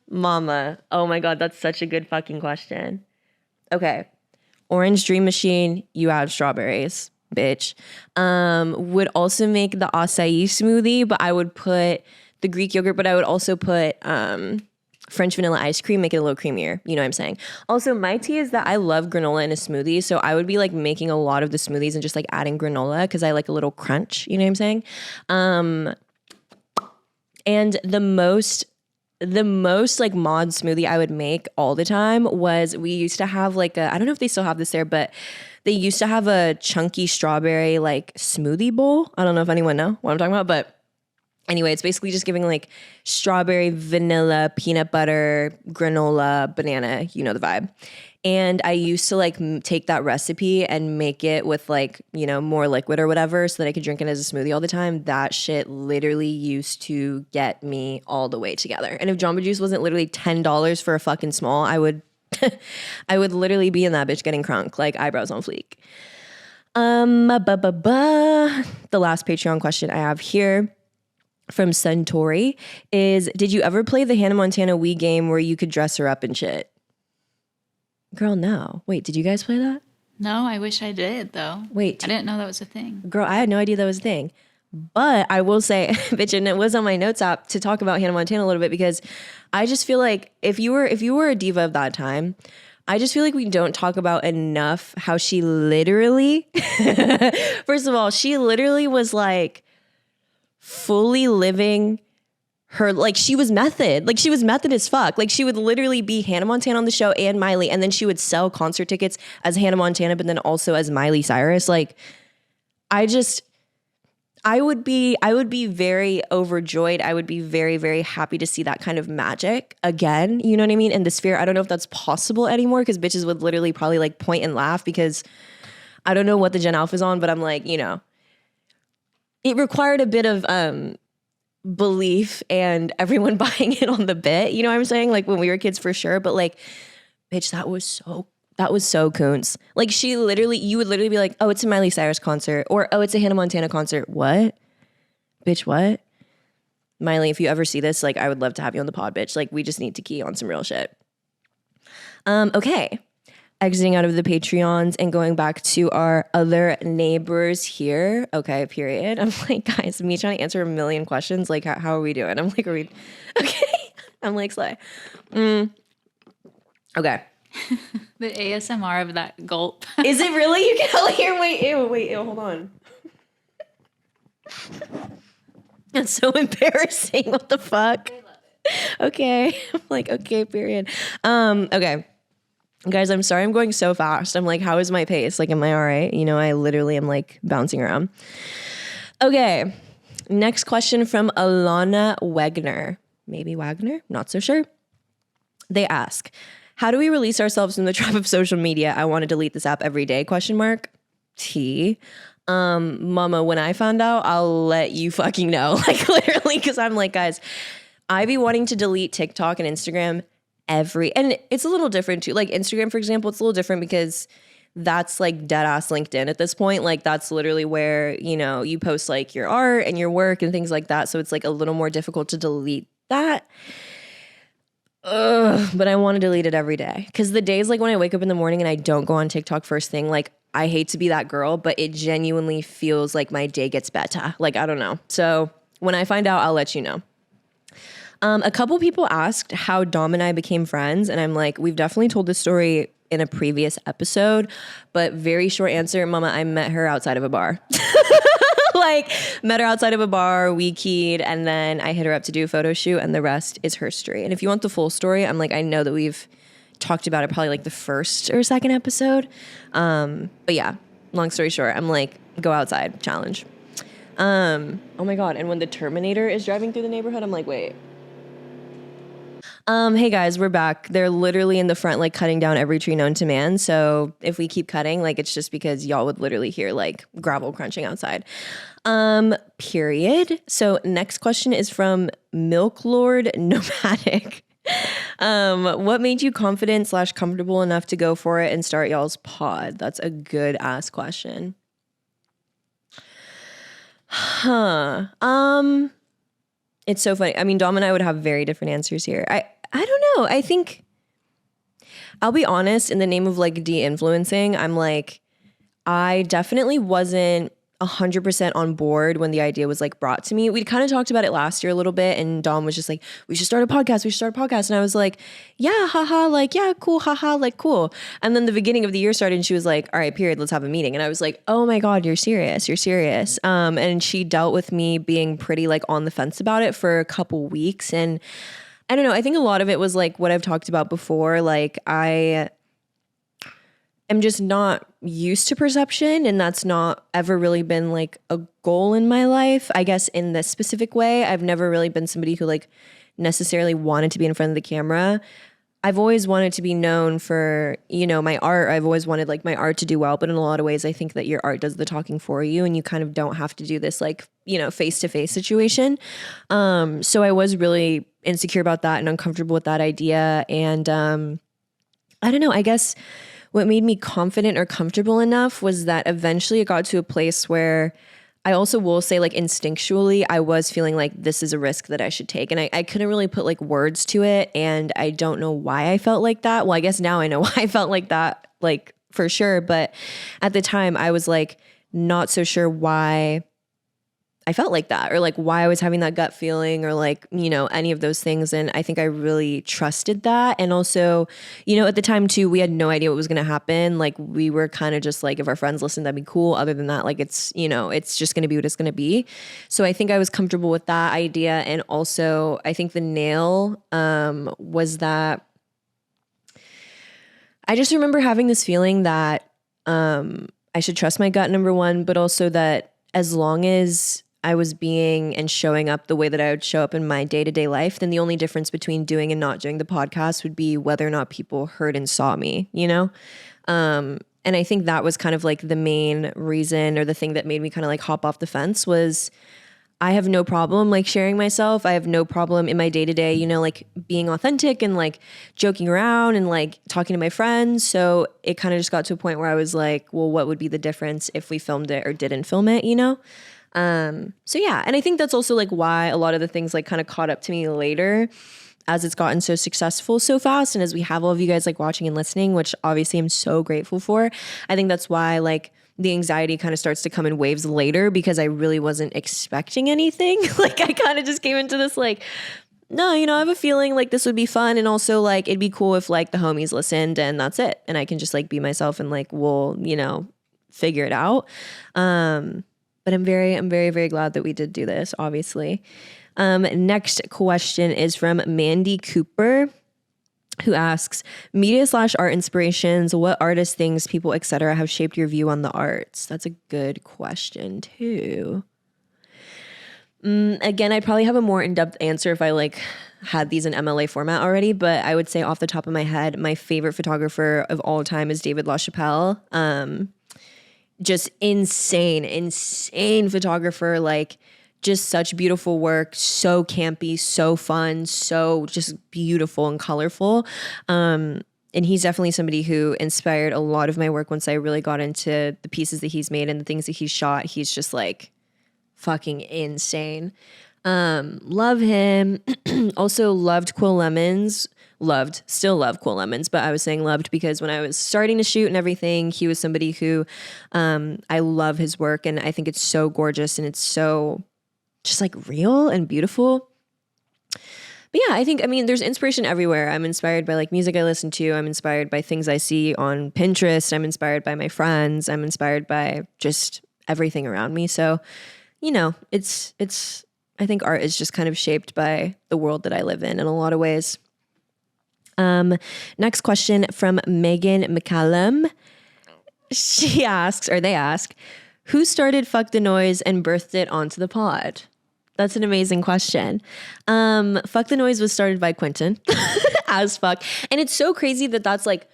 Mama. Oh my God, that's such a good fucking question. Okay. Orange Dream Machine, you add strawberries, bitch. Would also make the acai smoothie, but I would put the Greek yogurt, but I would also put French vanilla ice cream, make it a little creamier. You know what I'm saying? Also, my tea is that I love granola in a smoothie. So I would be like making a lot of the smoothies and just like adding granola because I like a little crunch. You know what I'm saying? And the most like mod smoothie I would make all the time was, we used to have like I don't know if they still have this there, but they used to have a chunky strawberry like smoothie bowl. I don't know if anyone know what I'm talking about, but anyway, it's basically just giving like strawberry, vanilla, peanut butter, granola, banana, you know the vibe. And I used to like take that recipe and make it with like, you know, more liquid or whatever so that I could drink it as a smoothie all the time. That shit literally used to get me all the way together. And if Jamba Juice wasn't literally $10 for a fucking small, I would I would literally be in that bitch getting crunk, like eyebrows on fleek. The last Patreon question I have here from Suntory is, did you ever play the Hannah Montana Wii game where you could dress her up and shit? Girl, no. Wait, did you guys play that? No, I wish I did, though. Wait. I didn't know that was a thing. Girl, I had no idea that was a thing. But I will say, bitch, and it was on my notes app to talk about Hannah Montana a little bit, because I just feel like if you were a diva of that time, I just feel like we don't talk about enough how she literally, first of all, she literally was like fully living her, like she was method as fuck. Like she would literally be Hannah Montana on the show and Miley, and then she would sell concert tickets as Hannah Montana, but then also as Miley Cyrus. Like I would be very overjoyed. I would be very, very happy to see that kind of magic again. You know what I mean? In the sphere. I don't know if that's possible anymore, because bitches would literally probably like point and laugh, because I don't know what the Gen Alpha's on, but I'm like, you know, it required a bit of belief and everyone buying it on the bit. You know what I'm saying? Like when we were kids for sure. But like, bitch, that was so coons. Like you would literally be like, oh, it's a Miley Cyrus concert, or oh, it's a Hannah Montana concert. What? Bitch, what? Miley, if you ever see this, like I would love to have you on the pod, bitch. Like we just need to key on some real shit. Okay. Exiting out of the Patreons and going back to our other neighbors here. Okay, period. I'm like, guys, me trying to answer a million questions. Like, how are we doing? I'm like, okay? I'm like, slay. Okay. The ASMR of that gulp. Is it really? You can only hear, wait, ew, hold on. That's so embarrassing. What the fuck? I love it. Okay. I'm like, okay, period. Okay. Guys, I'm sorry I'm going so fast. I'm like, how is my pace? Like, am I all right? You know, I literally am like bouncing around. Okay. Next question from Alana Wagner. Maybe Wagner? Not so sure. They ask, how do we release ourselves from the trap of social media? I want to delete this app every day, ? T. Mama, when I found out, I'll let you fucking know. Like literally, because I'm like, guys, I be wanting to delete TikTok and Instagram and it's a little different too. Like Instagram, for example, it's a little different because that's like dead ass LinkedIn at this point. Like that's literally where, you know, you post like your art and your work and things like that. So it's like a little more difficult to delete that. But I want to delete it every day. Because the days like when I wake up in the morning and I don't go on TikTok first thing, like I hate to be that girl, but it genuinely feels like my day gets better. Like, I don't know. So when I find out, I'll let you know. A couple people asked how Dom and I became friends, and I'm like, we've definitely told this story in a previous episode, but very short answer, Mama, I met her outside of a bar. Like, met her outside of a bar, we keyed, and then I hit her up to do a photo shoot, and the rest is history. And if you want the full story, I'm like, I know that we've talked about it probably like the first or second episode. But yeah, long story short, I'm like, go outside, challenge. Oh my God, and when the Terminator is driving through the neighborhood, I'm like, wait. Hey guys, we're back. They're literally in the front, like cutting down every tree known to man. So if we keep cutting, like it's just because y'all would literally hear like gravel crunching outside. Period. So next question is from Milk Lord Nomadic. What made you confident / comfortable enough to go for it and start y'all's pod? That's a good ass question. Huh. It's so funny. I mean, Dom and I would have very different answers here. I don't know. I think I'll be honest, in the name of like de-influencing, I'm like, I definitely wasn't 100% on board when the idea was like brought to me. We kind of talked about it last year a little bit, and Dom was just like, we should start a podcast. We should start a podcast. And I was like, yeah, haha, like, yeah, cool, haha, like, cool. And then the beginning of the year started and she was like, all right, period, let's have a meeting. And I was like, oh my God, you're serious. You're serious. And she dealt with me being pretty like on the fence about it for a couple weeks. And I don't know, I think a lot of it was like what I've talked about before. Like I'm just not used to perception, and that's not ever really been like a goal in my life. I guess in this specific way, I've never really been somebody who like necessarily wanted to be in front of the camera. I've always wanted to be known for, you know, my art. I've always wanted like my art to do well, but in a lot of ways, I think that your art does the talking for you, and you kind of don't have to do this like, you know, face-to-face situation. So I was really insecure about that and uncomfortable with that idea. And I don't know, I guess what made me confident or comfortable enough was that eventually it got to a place where I also will say like instinctually, I was feeling like this is a risk that I should take. And I couldn't really put like words to it. And I don't know why I felt like that. Well, I guess now I know why I felt like that, like for sure. But at the time I was like not so sure why I felt like that, or like why I was having that gut feeling, or like, you know, any of those things. And I think I really trusted that. And also, you know, at the time too, we had no idea what was going to happen. Like we were kind of just like, if our friends listen, that'd be cool. Other than that, like it's, you know, it's just going to be what it's going to be. So I think I was comfortable with that idea. And also I think the nail was that I just remember having this feeling that I should trust my gut, number one, but also that as long as I was being and showing up the way that I would show up in my day-to-day life, then the only difference between doing and not doing the podcast would be whether or not people heard and saw me, you know? And I think that was kind of like the main reason, or the thing that made me kind of like hop off the fence, was I have no problem like sharing myself. I have no problem in my day-to-day, you know, like being authentic and like joking around and like talking to my friends. So it kind of just got to a point where I was like, well, what would be the difference if we filmed it or didn't film it, you know? So yeah, and I think that's also like why a lot of the things like kind of caught up to me later as it's gotten so successful so fast. And as we have all of you guys like watching and listening, which obviously I'm so grateful for, I think that's why like the anxiety kind of starts to come in waves later, because I really wasn't expecting anything. Like I kind of just came into this like, no, you know, I have a feeling like this would be fun. And also like, it'd be cool if like the homies listened, and that's it. And I can just like be myself and like, we'll, you know, figure it out. But I'm very, very glad that we did do this, obviously. Next question is from Mandy Cooper, who asks, media/art inspirations, what artists, things, people, etc. have shaped your view on the arts? That's a good question too. Again, I'd probably have a more in-depth answer if I like had these in MLA format already, but I would say off the top of my head, my favorite photographer of all time is David LaChapelle. Just insane photographer, like just such beautiful work, so campy, so fun, so just beautiful and colorful. And he's definitely somebody who inspired a lot of my work once I really got into the pieces that he's made and the things that he's shot. He's just like fucking insane. Love him. Also loved Quill Lemons. Still love Quill Lemons, but I was saying loved because when I was starting to shoot and everything, he was somebody who I love his work, and I think it's so gorgeous and it's so just like real and beautiful. But yeah, I mean, there's inspiration everywhere. I'm inspired by like music I listen to. I'm inspired by things I see on Pinterest. I'm inspired by my friends. I'm inspired by just everything around me. So, you know, it's I think art is just kind of shaped by the world that I live in a lot of ways. Next question from Megan McCallum. She asks, or they ask, who started Fuck the Noise and birthed it onto the pod? That's an amazing question. Fuck the Noise was started by Quentin as fuck. And it's so crazy that that's like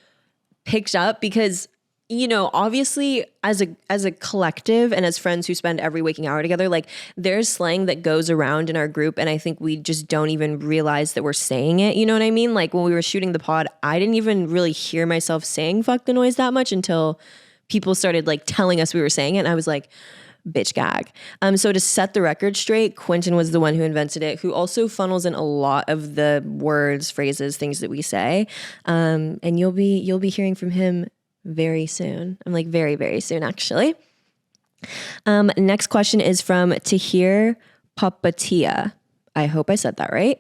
picked up because, you know, obviously as a collective and as friends who spend every waking hour together, like there's slang that goes around in our group. And I think we just don't even realize that we're saying it. You know what I mean? Like when we were shooting the pod, I didn't even really hear myself saying Fuck the Noise that much until people started like telling us we were saying it. And I was like, bitch gag. So to set the record straight, Quentin was the one who invented it, who also funnels in a lot of the words, phrases, things that we say. And you'll be hearing from him very soon. I'm like very, very soon, actually. Next question is from Tahir Papatia. I hope I said that right.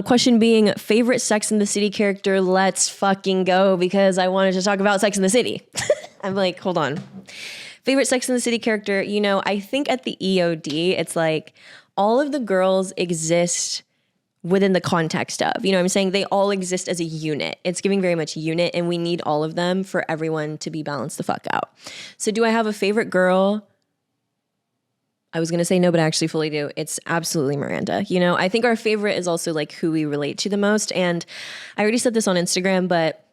Question being, favorite Sex and the City character? Let's fucking go, because I wanted to talk about Sex and the City. I'm like, hold on. Favorite Sex and the City character? You know, I think at the EOD, it's like all of the girls exist within the context of, you know what I'm saying? They all exist as a unit. It's giving very much unit, and we need all of them for everyone to be balanced the fuck out. So do I have a favorite girl? I was going to say no, but I actually fully do. It's absolutely Miranda. You know, I think our favorite is also like who we relate to the most. And I already said this on Instagram, but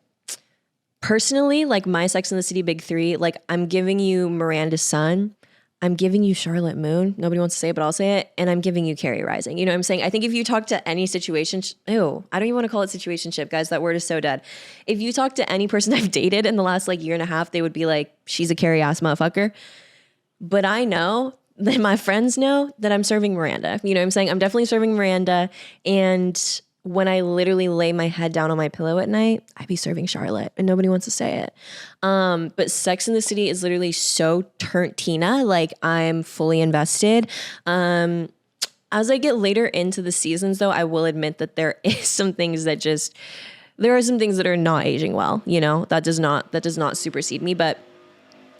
personally, like my Sex and the City big three, like I'm giving you Miranda Sun. I'm giving you Charlotte Moon. Nobody wants to say it, but I'll say it. And I'm giving you Carrie Rising. You know what I'm saying? I think if you talk to any situation, I don't even want to call it situationship, guys. That word is so dead. If you talk to any person I've dated in the last like year and a half, they would be like, she's a Carrie ass motherfucker. But I know that my friends know that I'm serving Miranda. You know what I'm saying? I'm definitely serving Miranda. And when I literally lay my head down on my pillow at night, I be serving Charlotte, and nobody wants to say it. But Sex and the City is literally so turnt Tina. Like I'm fully invested. As I get later into the seasons though, I will admit that there are some things that are not aging well. You know, that does not supersede me. But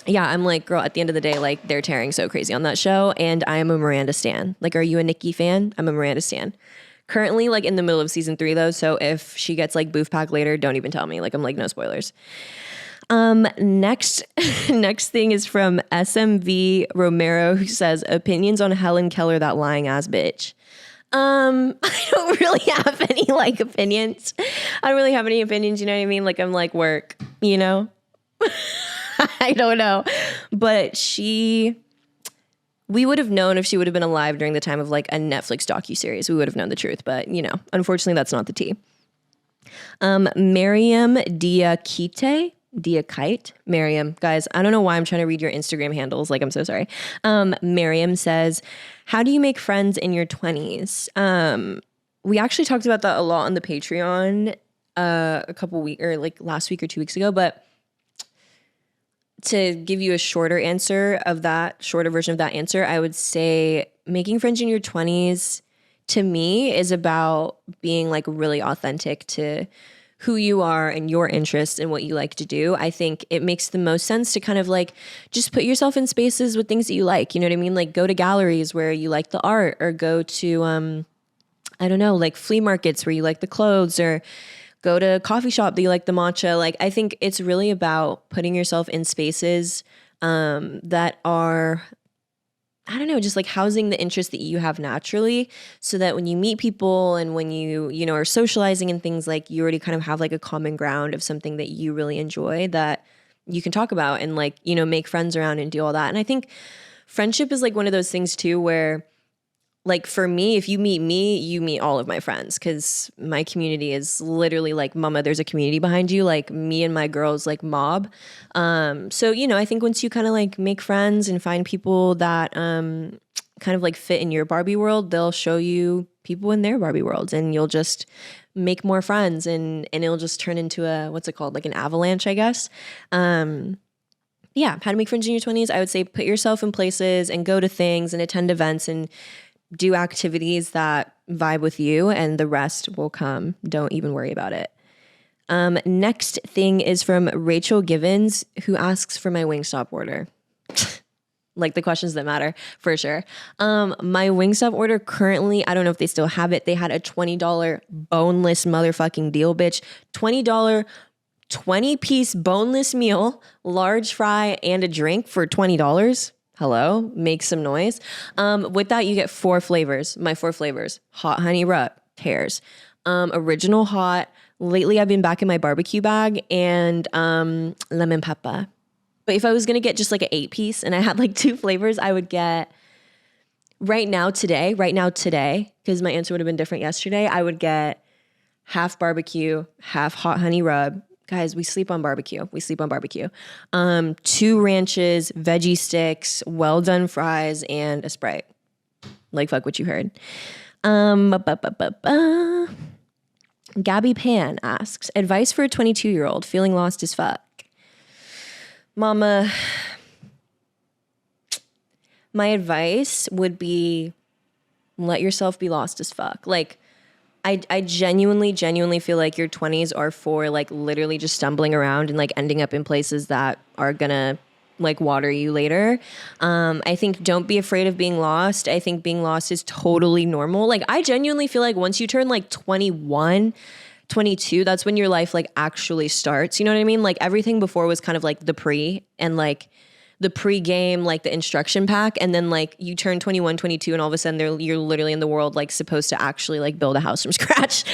yeah, I'm like, girl, at the end of the day, like they're tearing so crazy on that show, and I am a Miranda stan. Like, are you a Nikki fan? I'm a Miranda stan. Currently, like in the middle of season 3 though, so if she gets like boof pack later, don't even tell me. Like I'm like, no spoilers. Next thing is from SMV Romero, who says, opinions on Helen Keller, that lying ass bitch. I don't really have any like opinions. I don't really have any opinions, you know what I mean? Like I'm like work, you know? I don't know. But we would have known if she would have been alive during the time of like a Netflix docuseries. We would have known the truth. But, you know, unfortunately, that's not the tea. Miriam Diakite. Miriam, guys, I don't know why I'm trying to read your Instagram handles. Like, I'm so sorry. Miriam says, how do you make friends in your 20s? We actually talked about that a lot on the Patreon a couple weeks, or like last week or 2 weeks ago. But to give you a shorter version of that answer, I would say making friends in your 20s to me is about being like really authentic to who you are and your interests and what you like to do. I think it makes the most sense to kind of like just put yourself in spaces with things that you like. You know what I mean? Like go to galleries where you like the art, or go to, I don't know, like flea markets where you like the clothes, or go to a coffee shop that you like the matcha. Like, I think it's really about putting yourself in spaces that are, I don't know, just like housing the interests that you have naturally, so that when you meet people and when you know, are socializing and things, like you already kind of have like a common ground of something that you really enjoy that you can talk about and like, you know, make friends around and do all that. And I think friendship is like one of those things too, where like for me, if you meet me, you meet all of my friends, because my community is literally like, mama, there's a community behind you, like me and my girls like mob. So, you know, I think once you kind of like make friends and find people that kind of like fit in your Barbie world, they'll show you people in their Barbie worlds, and you'll just make more friends, and it'll just turn into a, what's it called? Like an avalanche, I guess. Yeah, how to make friends in your 20s. I would say put yourself in places and go to things and attend events and do activities that vibe with you, and the rest will come. Don't even worry about it. Next thing is from Rachel Givens, who asks for my Wingstop order. Like the questions that matter, for sure. My Wingstop order currently, I don't know if they still have it. They had a $20 boneless motherfucking deal, bitch. $20 20-piece boneless meal, large fry, and a drink for $20. Hello, make some noise. With that, you get 4 flavors. My 4 flavors: hot honey rub, tears. Original hot. Lately, I've been back in my barbecue bag, and lemon pepper. But if I was gonna get just like an 8-piece and I had like 2 flavors, I would get right now today, because my answer would have been different yesterday, I would get half barbecue, half hot honey rub, Guys, we sleep on barbecue. 2 ranches, veggie sticks, well done fries, and a Sprite. Like, fuck what you heard. Gabby Pan asks, advice for a 22-year-old feeling lost as fuck. Mama, my advice would be let yourself be lost as fuck. Like, I genuinely feel like your 20s are for like literally just stumbling around and like ending up in places that are gonna like water you later. I think don't be afraid of being lost. I think being lost is totally normal. Like, I genuinely feel like once you turn like 21, 22, that's when your life like actually starts. You know what I mean? Like, everything before was kind of like the pre and like the pre-game, like the instruction pack. And then like you turn 21, 22 and all of a sudden you're literally in the world like supposed to actually like build a house from scratch.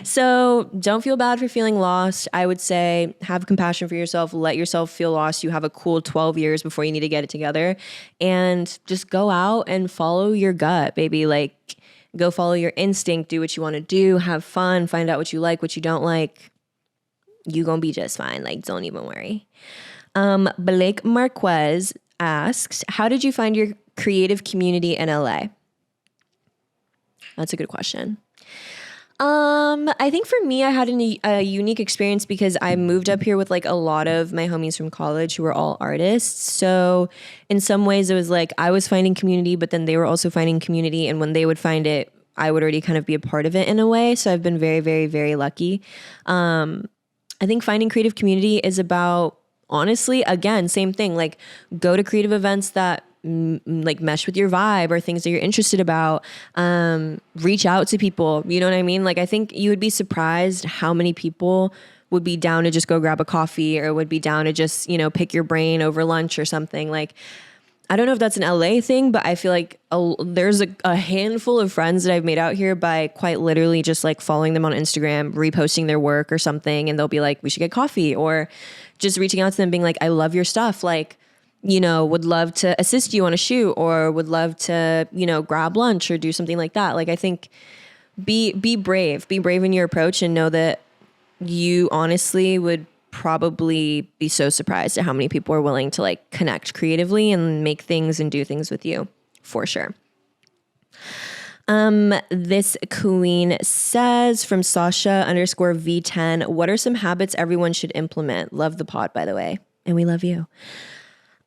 So don't feel bad for feeling lost. I would say have compassion for yourself. Let yourself feel lost. You have a cool 12 years before you need to get it together. And just go out and follow your gut, baby. Like, go follow your instinct. Do what you want to do. Have fun. Find out what you like, what you don't like. You gonna be just fine. Like, don't even worry. Blake Marquez asks, how did you find your creative community in LA? That's a good question. I think for me, I had a unique experience because I moved up here with like a lot of my homies from college who were all artists. So in some ways it was like I was finding community, but then they were also finding community. And when they would find it, I would already kind of be a part of it in a way. So I've been very, very, very lucky. I think finding creative community is about, honestly, again, same thing, like go to creative events that like mesh with your vibe or things that you're interested about. Reach out to people, you know what I mean? Like, I think you would be surprised how many people would be down to just go grab a coffee or would be down to just, you know, pick your brain over lunch or something. Like, I don't know if that's an LA thing, but I feel like there's a handful of friends that I've made out here by quite literally just like following them on Instagram, reposting their work or something. And they'll be like, we should get coffee, or just reaching out to them being like, I love your stuff. Like, you know, would love to assist you on a shoot or would love to, you know, grab lunch or do something like that. Like, I think be brave in your approach and know that you honestly would probably be so surprised at how many people are willing to like connect creatively and make things and do things with you, for sure. This queen says, from Sasha_V10, what are some habits everyone should implement? Love the pod, by the way. And we love you.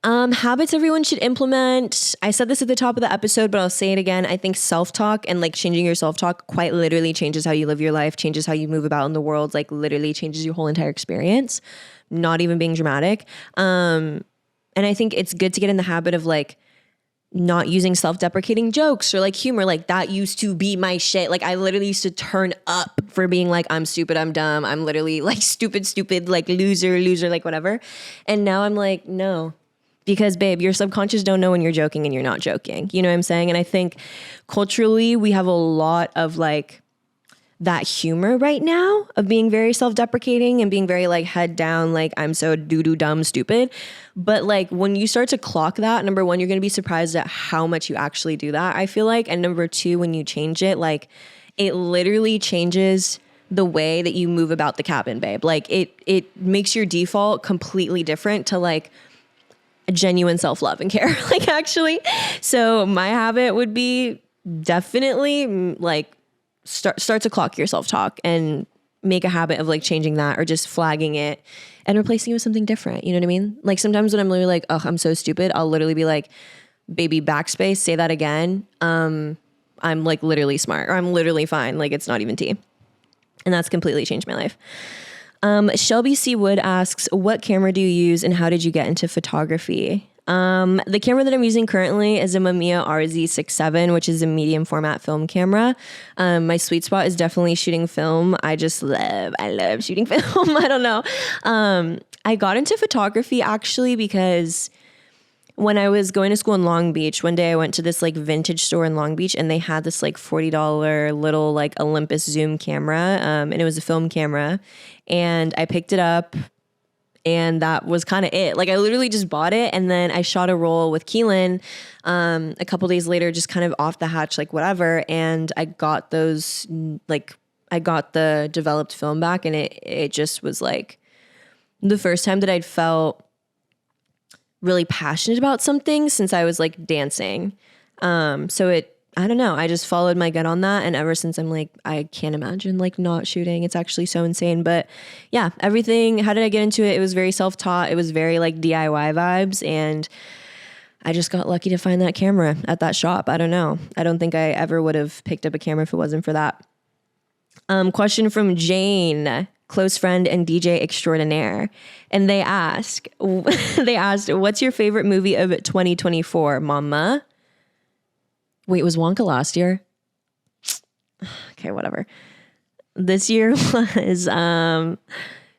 Habits everyone should implement. I said this at the top of the episode, but I'll say it again. I think self-talk and like changing your self-talk quite literally changes how you live your life, changes how you move about in the world, like literally changes your whole entire experience. Not even being dramatic. And I think it's good to get in the habit of like not using self-deprecating jokes or like humor. Like, that used to be my shit. Like, I literally used to turn up for being like, I'm stupid, I'm dumb, I'm literally like stupid, like loser, like whatever. And now I'm like, no. Because, babe, your subconscious don't know when you're joking and you're not joking. You know what I'm saying? And I think culturally we have a lot of like that humor right now of being very self-deprecating and being very like head down, like I'm so doo-doo dumb stupid. But like when you start to clock that, number one, you're going to be surprised at how much you actually do that, I feel like. And number two, when you change it, like it literally changes the way that you move about the cabin, babe. Like it makes your default completely different to like genuine self-love and care, like actually. So my habit would be definitely like start to clock your self-talk and make a habit of like changing that or just flagging it and replacing it with something different. You know what I mean? Like sometimes when I'm literally like, oh, I'm so stupid, I'll literally be like, baby, backspace, say that again. I'm like literally smart, or I'm literally fine. Like it's not even tea. And that's completely changed my life. Shelby C. Wood asks, what camera do you use and how did you get into photography? The camera that I'm using currently is a Mamiya RZ67, which is a medium format film camera. My sweet spot is definitely shooting film. I love shooting film. I don't know. I got into photography actually because when I was going to school in Long Beach, one day I went to this like vintage store in Long Beach and they had this like $40 little like Olympus zoom camera. And it was a film camera and I picked it up and that was kind of it. Like I literally just bought it and then I shot a roll with Keelan a couple days later, just kind of off the hatch, like whatever. And I got those, like I got the developed film back and it just was like the first time that I'd felt really passionate about something since I was like dancing. I don't know. I just followed my gut on that. And ever since I'm like, I can't imagine like not shooting. It's actually so insane. But yeah, everything, how did I get into it? It was very self-taught. It was very like DIY vibes. And I just got lucky to find that camera at that shop. I don't know. I don't think I ever would have picked up a camera if it wasn't for that. Question from Jane, close friend and DJ extraordinaire. And they asked, what's your favorite movie of 2024, mama? Wait, was Wonka last year? Okay, whatever. This year was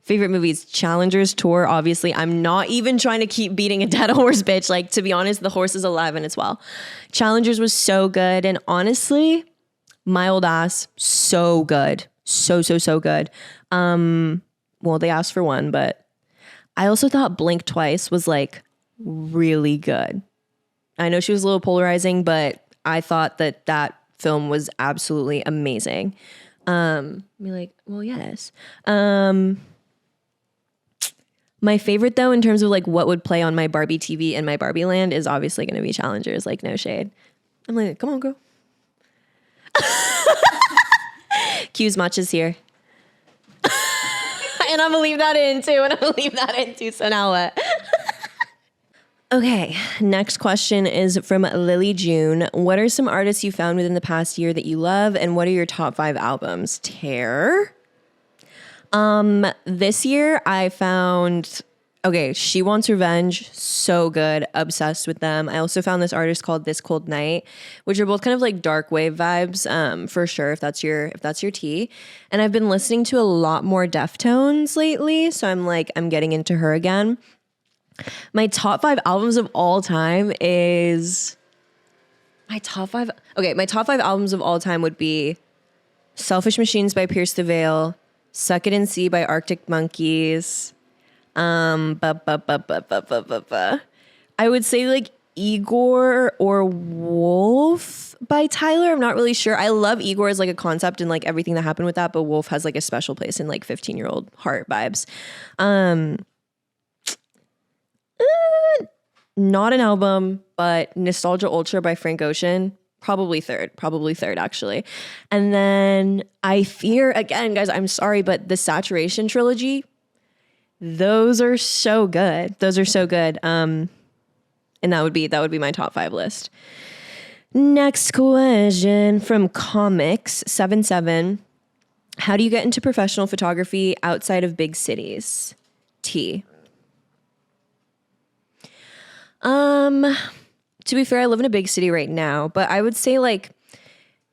favorite movies, Challengers Tour, obviously. I'm not even trying to keep beating a dead horse, bitch. Like, to be honest, the horse is alive and it's well. Challengers was so good. And honestly, my old ass, so good. So good. Well, they asked for one, but I also thought Blink Twice was like really good. I know she was a little polarizing, but I thought that film was absolutely amazing. Be like, well, yes. My favorite though, in terms of like what would play on my Barbie TV in my Barbie land is obviously going to be Challengers, like no shade. I'm like, come on, girl. Q's matches here. And I'm gonna leave that in too. So now what? Okay, next question is from Lily June. What are some artists you found within the past year that you love, and what are your top 5 albums? Tear. This year I found, She Wants Revenge, so good, obsessed with them. I also found this artist called This Cold Night, which are both kind of like dark wave vibes, for sure, if that's your tea. And I've been listening to a lot more Deftones lately, so I'm getting into her again. My top 5 albums of all time is my top 5 albums of all time would be Selfish Machines by Pierce the Veil, Suck It and See by Arctic Monkeys. I would say like Igor or Wolf by Tyler. I'm not really sure. I love Igor as like a concept and like everything that happened with that, but Wolf has like a special place in like 15-year-old heart vibes. Not an album, but Nostalgia Ultra by Frank Ocean. Probably third actually. And then I fear, again, guys, I'm sorry, but the Saturation trilogy, those are so good. And that would be my top 5 list. Next question from Comics77. How do you get into professional photography outside of big cities? T. To be fair, I live in a big city right now, but I would say like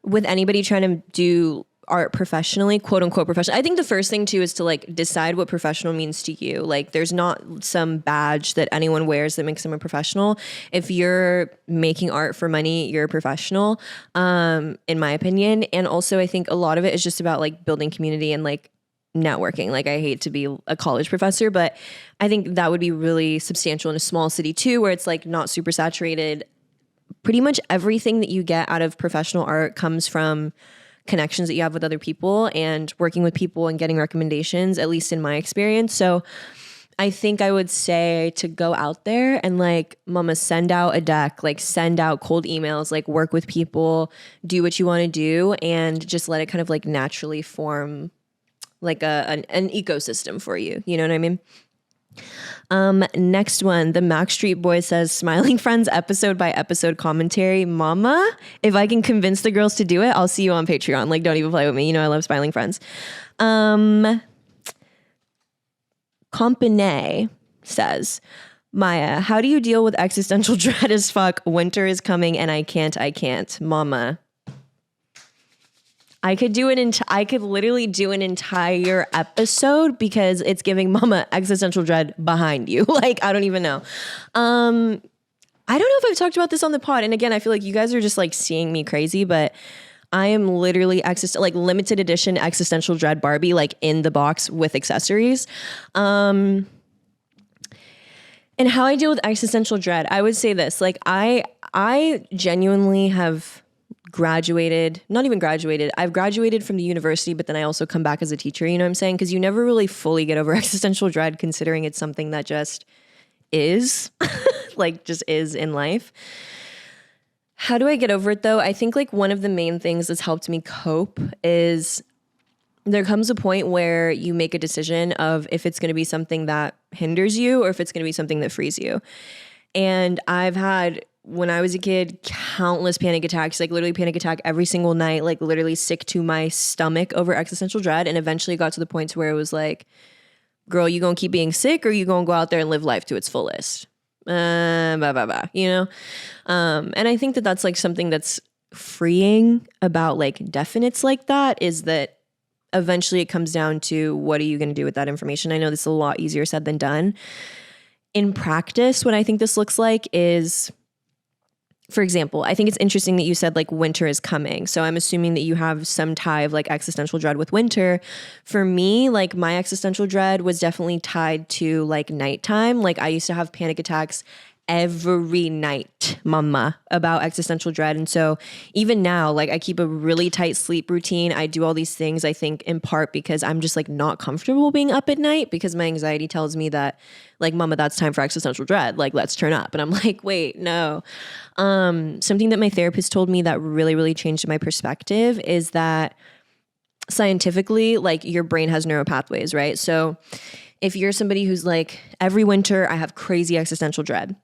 with anybody trying to do art professionally, quote unquote professional, I think the first thing too is to like decide what professional means to you. Like there's not some badge that anyone wears that makes them a professional. If you're making art for money, you're a professional, in my opinion. And also I think a lot of it is just about like building community and like networking. Like I hate to be a college professor, but I think that would be really substantial in a small city too, where it's like not super saturated. Pretty much everything that you get out of professional art comes from connections that you have with other people and working with people and getting recommendations, at least in my experience. So I think I would say to go out there and like, mama, send out a deck, like send out cold emails, like work with people, do what you want to do, and just let it kind of like naturally form like an ecosystem for you. You know what I mean? Next one, the Mac Street Boy says, Smiling Friends episode by episode commentary. Mama, if I can convince the girls to do it, I'll see you on Patreon. Like, don't even play with me. You know, I love Smiling Friends. Compane says, Maya, how do you deal with existential dread as fuck? Winter is coming and I can't. Mama. I could literally do an entire episode because it's giving mama existential dread behind you. Like, I don't even know. I don't know if I've talked about this on the pod. And again, I feel like you guys are just like seeing me crazy, but I am literally like limited edition existential dread Barbie, like in the box with accessories. And how I deal with existential dread, I would say this, like I genuinely have not even graduated. I've graduated from the university, but then I also come back as a teacher, you know what I'm saying? Because you never really fully get over existential dread, considering it's something that just is, like just is in life. How do I get over it though? I think like one of the main things that's helped me cope is there comes a point where you make a decision of if it's going to be something that hinders you or if it's going to be something that frees you. And I've had, when I was a kid, countless panic attacks, like literally panic attack every single night, like literally sick to my stomach over existential dread. And eventually got to the point where it was like, girl, you gonna keep being sick or you gonna go out there and live life to its fullest? You know? And I think that that's like something that's freeing about like definites like that, is that eventually it comes down to what are you going to do with that information? I know this is a lot easier said than done. In practice, what I think this looks like is, for example, I think it's interesting that you said like winter is coming. So I'm assuming that you have some tie of like existential dread with winter. For me, like my existential dread was definitely tied to like nighttime. Like I used to have panic attacks every night, mama, about existential dread. And so even now, like I keep a really tight sleep routine. I do all these things, I think in part because I'm just like not comfortable being up at night, because my anxiety tells me that like, mama, that's time for existential dread. Like, let's turn up. And I'm like, wait, no. Something that my therapist told me that really, really changed my perspective is that scientifically, like your brain has neural pathways, right? So if you're somebody who's like, every winter I have crazy existential dread,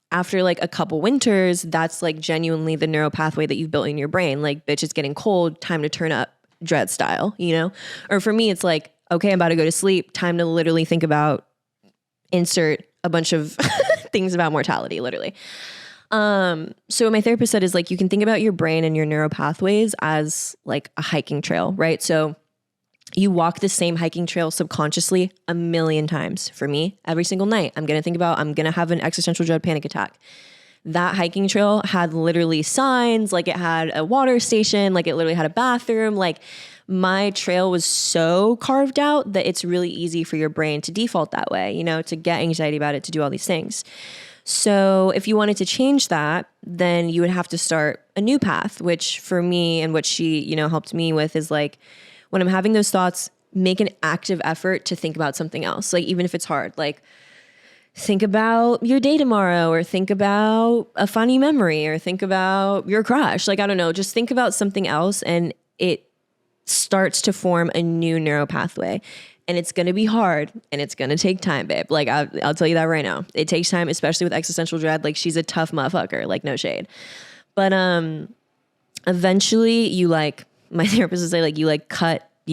after like a couple winters, that's like genuinely the neural pathway that you've built in your brain. Like, bitch, it's getting cold, time to turn up, dread style, you know? Or for me, it's like, okay, I'm about to go to sleep, time to literally think about, insert a bunch of things about mortality, literally. So what my therapist said is like, you can think about your brain and your neural pathways as like a hiking trail, right? So you walk the same hiking trail subconsciously a million times. For me, every single night, I'm going to have an existential dread panic attack. That hiking trail had literally signs, like it had a water station, like it literally had a bathroom. Like my trail was so carved out that it's really easy for your brain to default that way, you know, to get anxiety about it, to do all these things. So if you wanted to change that, then you would have to start a new path, which for me and what she, you know, helped me with is like, when I'm having those thoughts, make an active effort to think about something else. Like even if it's hard, like think about your day tomorrow, or think about a funny memory, or think about your crush. Like, I don't know, just think about something else, and it starts to form a new neural pathway. And it's going to be hard, and it's going to take time, babe. Like I'll tell you that right now. It takes time, especially with existential dread. Like she's a tough motherfucker, like no shade. But eventually you like, my therapist would say like, you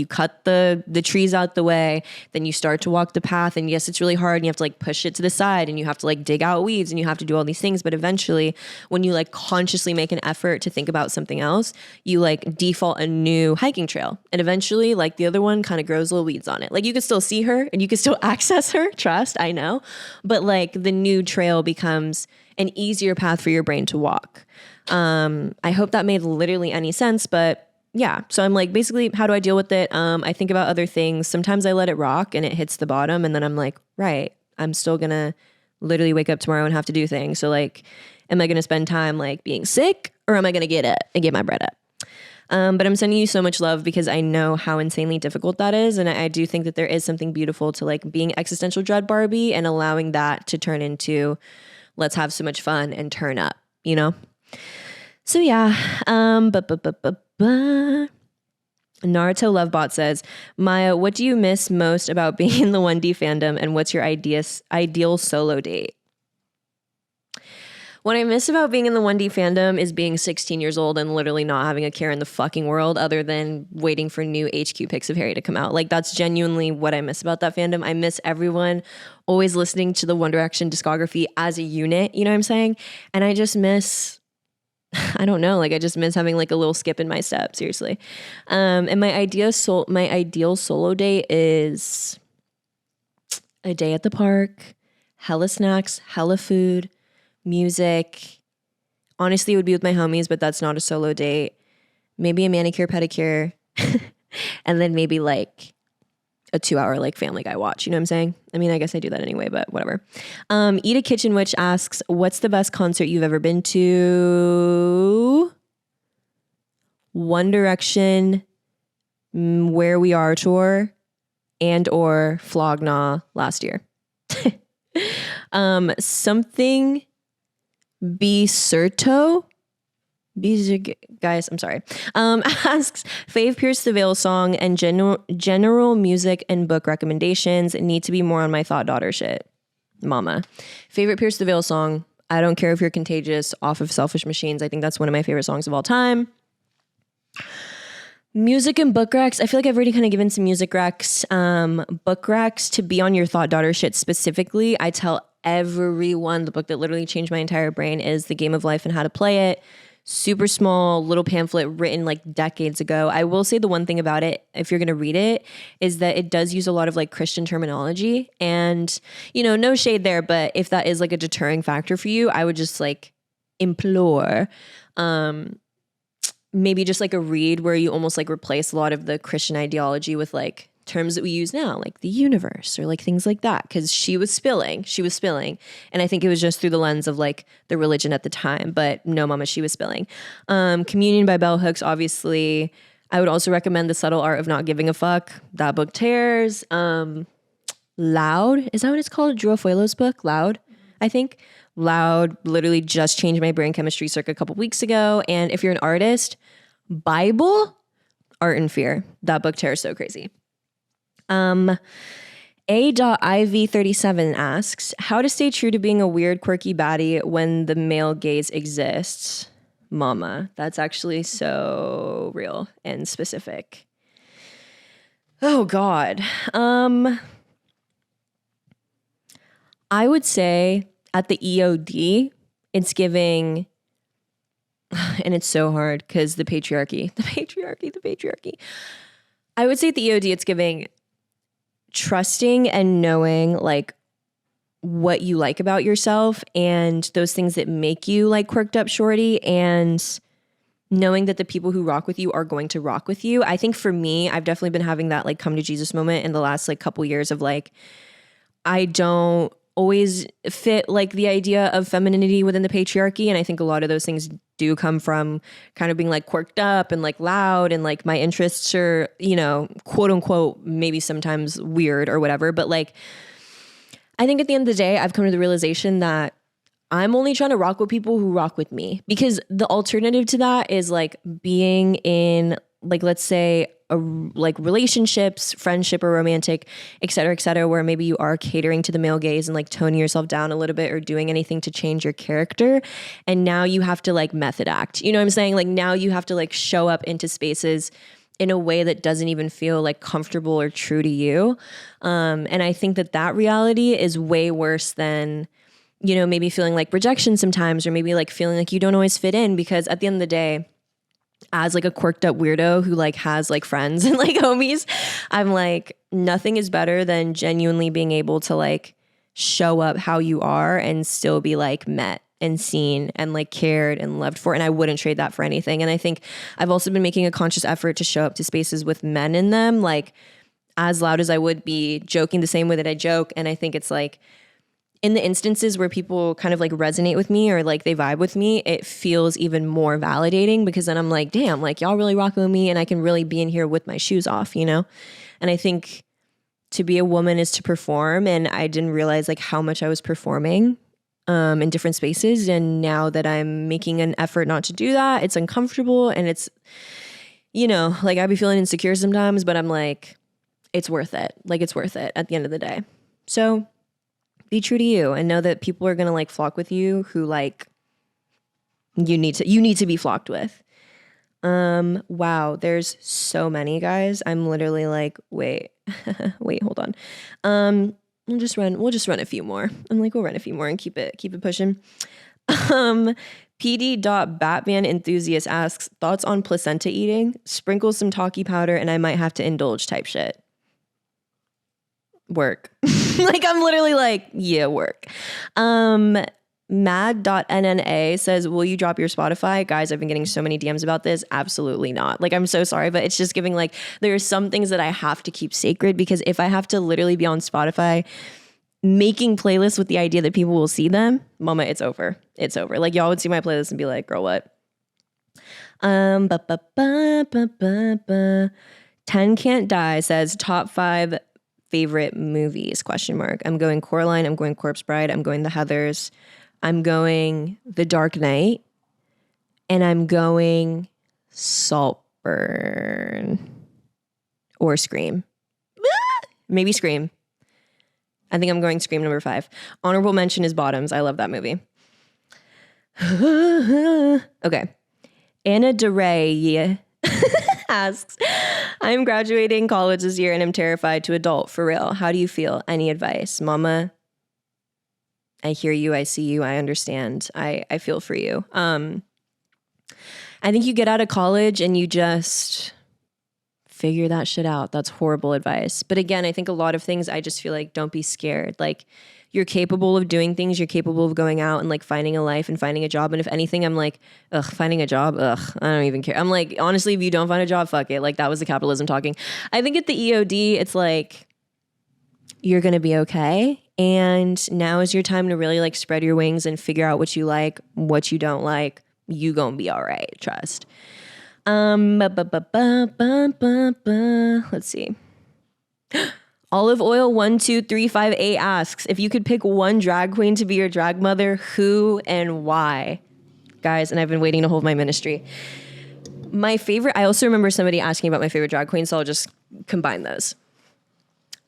cut the trees out the way, then you start to walk the path. And yes, it's really hard and you have to like push it to the side and you have to like dig out weeds and you have to do all these things. But eventually when you like consciously make an effort to think about something else, you like default a new hiking trail. And eventually like the other one kind of grows little weeds on it. Like you could still see her and you could still access her, trust, I know. But like the new trail becomes an easier path for your brain to walk. I hope that made literally any sense, but yeah. So I'm like, basically, how do I deal with it? I think about other things. Sometimes I let it rock and it hits the bottom. And then I'm like, right, I'm still going to literally wake up tomorrow and have to do things. So like, am I going to spend time like being sick, or am I going to get up and get my bread up? But I'm sending you so much love because I know how insanely difficult that is. And I do think that there is something beautiful to like being existential dread Barbie and allowing that to turn into, let's have so much fun and turn up, you know? So yeah, Naruto Lovebot says, Maya, what do you miss most about being in the 1D fandom, and what's your ideal solo date? What I miss about being in the 1D fandom is being 16 years old and literally not having a care in the fucking world other than waiting for new HQ pics of Harry to come out. Like that's genuinely what I miss about that fandom. I miss everyone always listening to the One Direction discography as a unit, you know what I'm saying? And I just miss, I don't know, like I just miss having like a little skip in my step, seriously. And my ideal solo date is a day at the park, hella snacks, hella food, music. Honestly, it would be with my homies, but that's not a solo date. Maybe a manicure, pedicure, and then maybe like a 2-hour like Family Guy watch. You know what I'm saying? I mean, I guess I do that anyway, but whatever. Eat a Kitchen Witch asks, what's the best concert you've ever been to? One Direction, Where We Are tour, and or Flog Gnaw last year. Something Biserto. Guys, I'm sorry. Asks fave Pierce the Veil song and general music and book recommendations. Need to be more on my thought daughter shit. Mama. Favorite Pierce the Veil song. I don't care if you're Contagious off of Selfish Machines. I think that's one of my favorite songs of all time. Music and book recs. I feel like I've already kind of given some music recs. Book recs, to be on your thought daughter shit specifically, I tell everyone the book that literally changed my entire brain is The Game of Life and How to Play It. Super small little pamphlet written like decades ago. I will say the one thing about it, if you're going to read it, is that it does use a lot of like Christian terminology. And, you know, no shade there, but if that is like a deterring factor for you, I would just like implore maybe just like a read where you almost like replace a lot of the Christian ideology with like terms that we use now, like the universe or like things like that. Cause she was spilling. And I think it was just through the lens of like the religion at the time, but no mama, she was spilling. Communion by Bell Hooks, obviously. I would also recommend The Subtle Art of Not Giving a Fuck. That book tears. Loud, is that what it's called? Drew Afuelo's book, Loud, I think. Loud literally just changed my brain chemistry circuit a couple weeks ago. And if you're an artist, Bible, Art and Fear. That book tears so crazy. A.IV37 asks, how to stay true to being a weird, quirky baddie when the male gaze exists? Mama, that's actually so real and specific. Oh, God. I would say at the EOD, it's giving, and it's so hard because the patriarchy. I would say at the EOD, it's giving trusting and knowing like what you like about yourself and those things that make you like quirked up shorty, and knowing that the people who rock with you are going to rock with you. I think for me, I've definitely been having that like come to Jesus moment in the last like couple years of like, I don't always fit like the idea of femininity within the patriarchy. And I think a lot of those things do come from kind of being like quirked up and like loud, and like my interests are, you know, quote unquote, maybe sometimes weird or whatever. But like, I think at the end of the day, I've come to the realization that I'm only trying to rock with people who rock with me, because the alternative to that is like being in like, let's say like relationships, friendship or romantic, et cetera, where maybe you are catering to the male gaze and like toning yourself down a little bit or doing anything to change your character. And now you have to like method act, you know what I'm saying? Like now you have to like show up into spaces in a way that doesn't even feel like comfortable or true to you. And I think that reality is way worse than, you know, maybe feeling like rejection sometimes, or maybe like feeling like you don't always fit in, because at the end of the day, as like a quirked up weirdo who like has like friends and like homies, I'm like, nothing is better than genuinely being able to like show up how you are and still be like met and seen and like cared and loved for. And I wouldn't trade that for anything. And I think I've also been making a conscious effort to show up to spaces with men in them, like as loud as I would be, joking the same way that I joke. And I think it's like, in the instances where people kind of like resonate with me or like they vibe with me, it feels even more validating, because then I'm like, damn, like y'all really rock with me and I can really be in here with my shoes off, you know? And I think to be a woman is to perform, and I didn't realize like how much I was performing in different spaces. And now that I'm making an effort not to do that, it's uncomfortable, and it's, you know, like I'd be feeling insecure sometimes, but I'm like, it's worth it. Like it's worth it at the end of the day. So be true to you and know that people are going to like flock with you who like you need to be flocked with. Wow, there's so many, guys. I'm literally like, wait, hold on. We'll just run a few more. I'm like, we'll run a few more and keep it pushing. PD.Batman enthusiast asks, thoughts on placenta eating? Sprinkle some talkie powder and I might have to indulge type shit. Work. Like I'm literally like, yeah, work. Mad.NNA says, will you drop your Spotify? Guys, I've been getting so many DMs about this. Absolutely not. Like, I'm so sorry, but it's just giving like, there are some things that I have to keep sacred, because if I have to literally be on Spotify making playlists with the idea that people will see them, mama, it's over. It's over. Like y'all would see my playlist and be like, girl, what? Ba, ba, ba, ba, ba, ba. 10 Can't Die says top 5 favorite movies, question mark. I'm going Coraline, I'm going Corpse Bride, I'm going The Heathers, I'm going The Dark Knight, and I'm going Saltburn or Scream. Maybe Scream. I think I'm going Scream number 5. Honorable mention is Bottoms. I love that movie. Okay. Anna DeRay asks, I'm graduating college this year and I'm terrified to adult. For real. How do you feel? Any advice? Mama, I hear you. I see you. I understand. I feel for you. I think you get out of college and you just figure that shit out. That's horrible advice. But again, I think a lot of things, I just feel like don't be scared. Like, you're capable of doing things. You're capable of going out and like finding a life and finding a job. And if anything, I'm like, finding a job. I don't even care. I'm like, honestly, if you don't find a job, fuck it. Like, that was the capitalism talking. I think at the EOD, it's like, you're going to be okay. And now is your time to really like spread your wings and figure out what you like, what you don't like. You gonna be all right. Trust. Let's see. Olive Oil 12358 asks, if you could pick one drag queen to be your drag mother, who and why? Guys, and I've been waiting to hold my ministry. My favorite, I also remember somebody asking about my favorite drag queen, so I'll just combine those.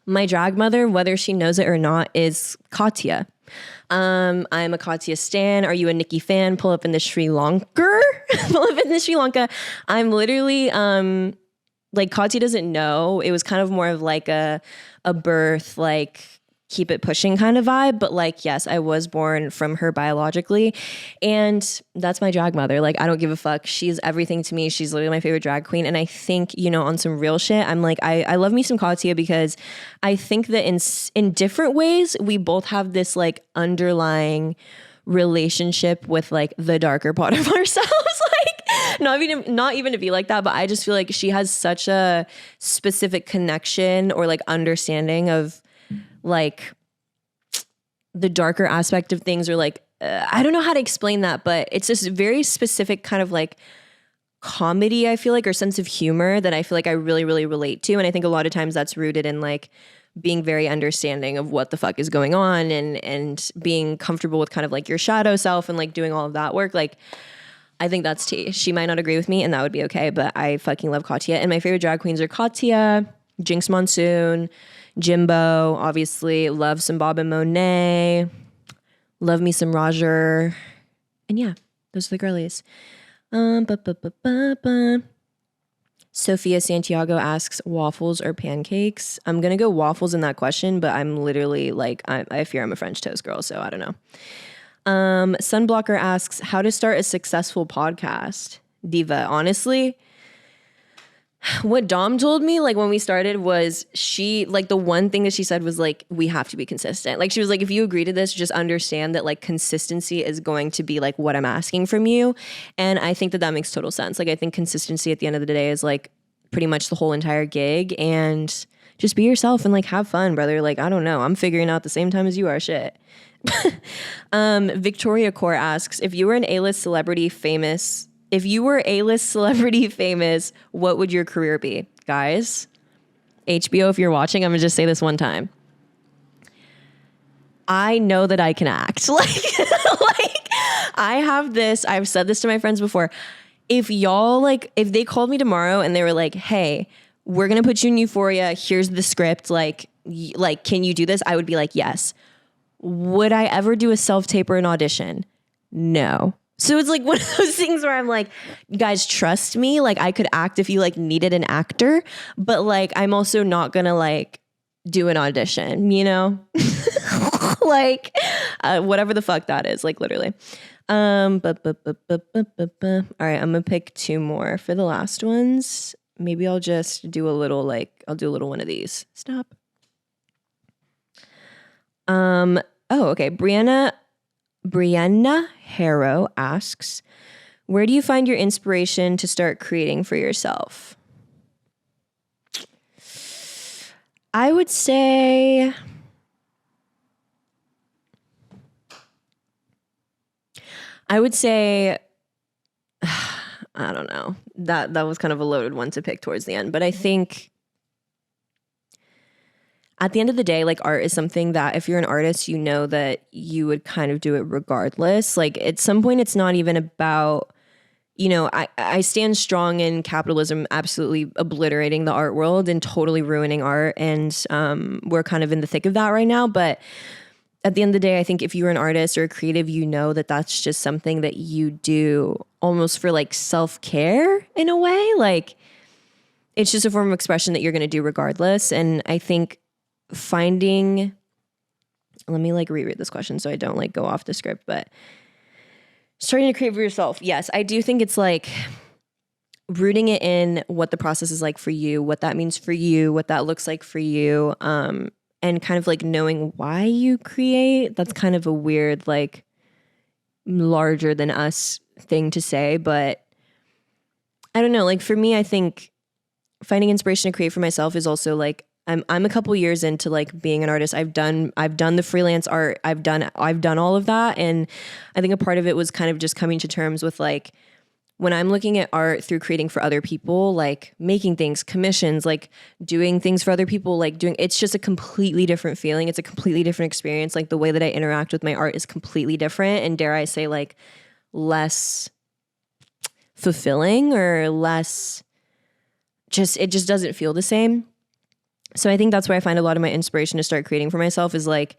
My drag mother, whether she knows it or not, is Katya. I'm a Katya stan. Are you a Nikki fan? Pull up in the Sri Lanka. Pull up in the Sri Lanka. I'm literally like, Katya doesn't know. It was kind of more of like a birth, like keep it pushing kind of vibe. But like, yes, I was born from her biologically. And that's my drag mother. Like, I don't give a fuck. She's everything to me. She's literally my favorite drag queen. And I think, you know, on some real shit, I'm like, I love me some Katya because I think that in different ways, we both have this like underlying relationship with like the darker part of ourselves. Like, not even to be like that, but I just feel like she has such a specific connection or like understanding of like the darker aspect of things, or like I don't know how to explain that, but it's this very specific kind of like comedy, I feel like, or sense of humor that I feel like I really, really relate to. And I think a lot of times that's rooted in like being very understanding of what the fuck is going on and being comfortable with kind of like your shadow self and like doing all of that work. Like, I think that's tea. She might not agree with me and that would be okay, but I fucking love Katya. And my favorite drag queens are Katya, Jinx Monsoon, Jimbo, obviously. Love some Bob and Monet. Love me some Roger. And yeah, those are the girlies. Sophia Santiago asks, waffles or pancakes? I'm going to go waffles in that question, but I'm literally like, I fear I'm a French toast girl, so I don't know. Sunblocker asks, how to start a successful podcast? Diva, honestly, what Dom told me, like when we started, was she, like the one thing that she said was like, we have to be consistent. Like she was like, if you agree to this, just understand that like consistency is going to be like what I'm asking from you. And I think that makes total sense. Like I think consistency at the end of the day is like pretty much the whole entire gig, and just be yourself and like have fun, brother. Like, I don't know. I'm figuring out the same time as you are, shit. Victoria Core asks, if you were an A-list celebrity famous, what would your career be? Guys, HBO, if you're watching, I'm gonna just say this one time. I know that I can act. Like I have this, I've said this to my friends before. If y'all like, if they called me tomorrow and they were like, hey, we're gonna put you in Euphoria, here's the script, like, can you do this? I would be like, yes. Would I ever do a self-tape or an audition? No. So it's like one of those things where I'm like, guys, trust me. Like I could act if you like needed an actor, but like, I'm also not gonna like do an audition, you know? Like whatever the fuck that is, like literally. All right, I'm gonna pick 2 more for the last ones. Maybe I'll just do a little one of these. Stop. Okay. Brianna Harrow asks, where do you find your inspiration to start creating for yourself? I would say I don't know. That was kind of a loaded one to pick towards the end. But I think at the end of the day, like art is something that if you're an artist, you know that you would kind of do it regardless. Like at some point, it's not even about, you know, I stand strong in capitalism absolutely obliterating the art world and totally ruining art. And we're kind of in the thick of that right now. But at the end of the day, I think if you're an artist or a creative, you know that that's just something that you do almost for like self-care in a way. Like it's just a form of expression that you're going to do regardless. And I think finding, let me like reread this question so I don't like go off the script, but starting to create for yourself. Yes, I do think it's like rooting it in what the process is like for you, what that means for you, what that looks like for you. And kind of like knowing why you create. That's kind of a weird, like larger than us thing to say, but I don't know. Like for me, I think finding inspiration to create for myself is also like, I'm a couple years into like being an artist. I've done the freelance art. I've done all of that. And I think a part of it was kind of just coming to terms with like, when I'm looking at art through creating for other people, like making things, commissions, like doing things for other people, like it's just a completely different feeling. It's a completely different experience. Like the way that I interact with my art is completely different. And dare I say like less fulfilling or less it just doesn't feel the same. So I think that's where I find a lot of my inspiration to start creating for myself is like,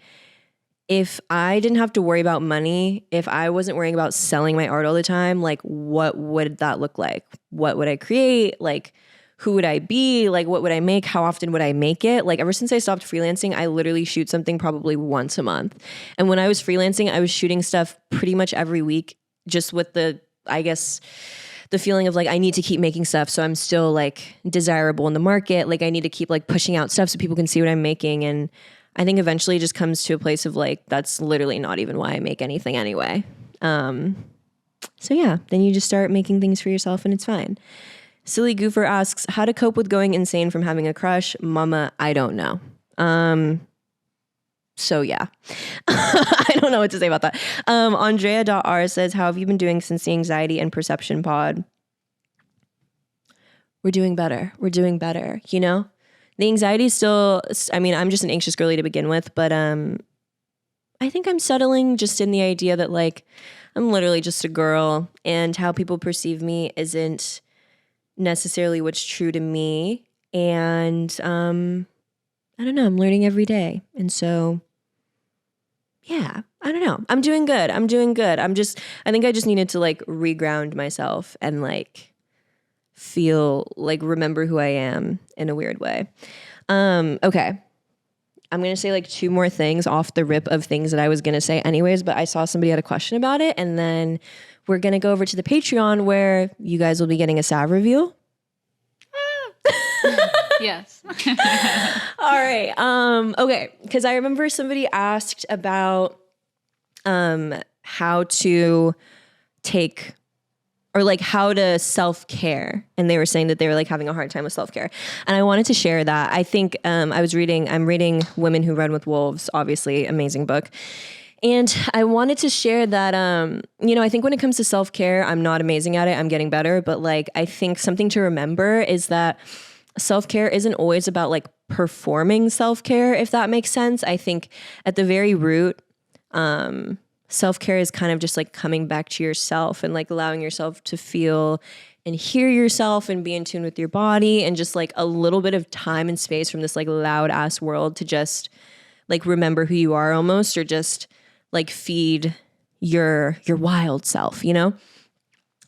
if I didn't have to worry about money, if I wasn't worrying about selling my art all the time, like what would that look like? What would I create? Like who would I be? Like what would I make? How often would I make it? Like ever since I stopped freelancing, I literally shoot something probably once a month. And when I was freelancing, I was shooting stuff pretty much every week, just with the feeling of like, I need to keep making stuff so I'm still like desirable in the market. Like I need to keep like pushing out stuff so people can see what I'm making. And I think eventually it just comes to a place of like, that's literally not even why I make anything anyway. So yeah, then you just start making things for yourself and it's fine. Silly Goofer asks, how to cope with going insane from having a crush? Mama, I don't know. So yeah, I don't know what to say about that. Andrea.r says, how have you been doing since the anxiety and perception pod? We're doing better. You know? The anxiety is still, I mean, I'm just an anxious girly to begin with, but I think I'm settling just in the idea that like, I'm literally just a girl and how people perceive me isn't necessarily what's true to me. And I don't know, I'm learning every day. And so, yeah, I don't know. I'm doing good. I think I just needed to like reground myself and like feel like remember who I am in a weird way. Okay. I'm going to say like two more things off the rip of things that I was going to say anyways, but I saw somebody had a question about it. And then we're going to go over to the Patreon where you guys will be getting a salve review. Yes. All right. Okay. Because I remember somebody asked about how to take or like how to self-care. And they were saying that they were like having a hard time with self-care. And I wanted to share that. I think I'm reading Women Who Run with Wolves, obviously amazing book. And I wanted to share that, I think when it comes to self-care, I'm not amazing at it. I'm getting better. But like, I think something to remember is that self-care isn't always about like performing self-care, if that makes sense. I think at the very root, self-care is kind of just like coming back to yourself and like allowing yourself to feel and hear yourself and be in tune with your body and just like a little bit of time and space from this like loud ass world to just like remember who you are almost, or just like feed your wild self, you know?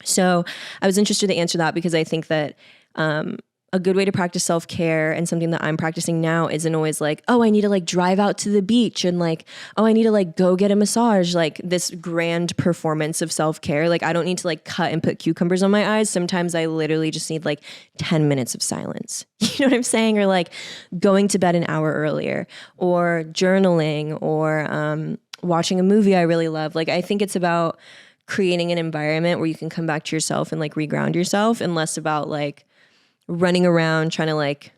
So I was interested to answer that because I think that a good way to practice self-care and something that I'm practicing now isn't always like, oh, I need to like drive out to the beach and like, oh, I need to like go get a massage, like this grand performance of self-care. Like I don't need to like cut and put cucumbers on my eyes. Sometimes I literally just need like 10 minutes of silence. You know what I'm saying? Or like going to bed an hour earlier or journaling or watching a movie I really love. Like I think it's about creating an environment where you can come back to yourself and like reground yourself, and less about like running around trying to like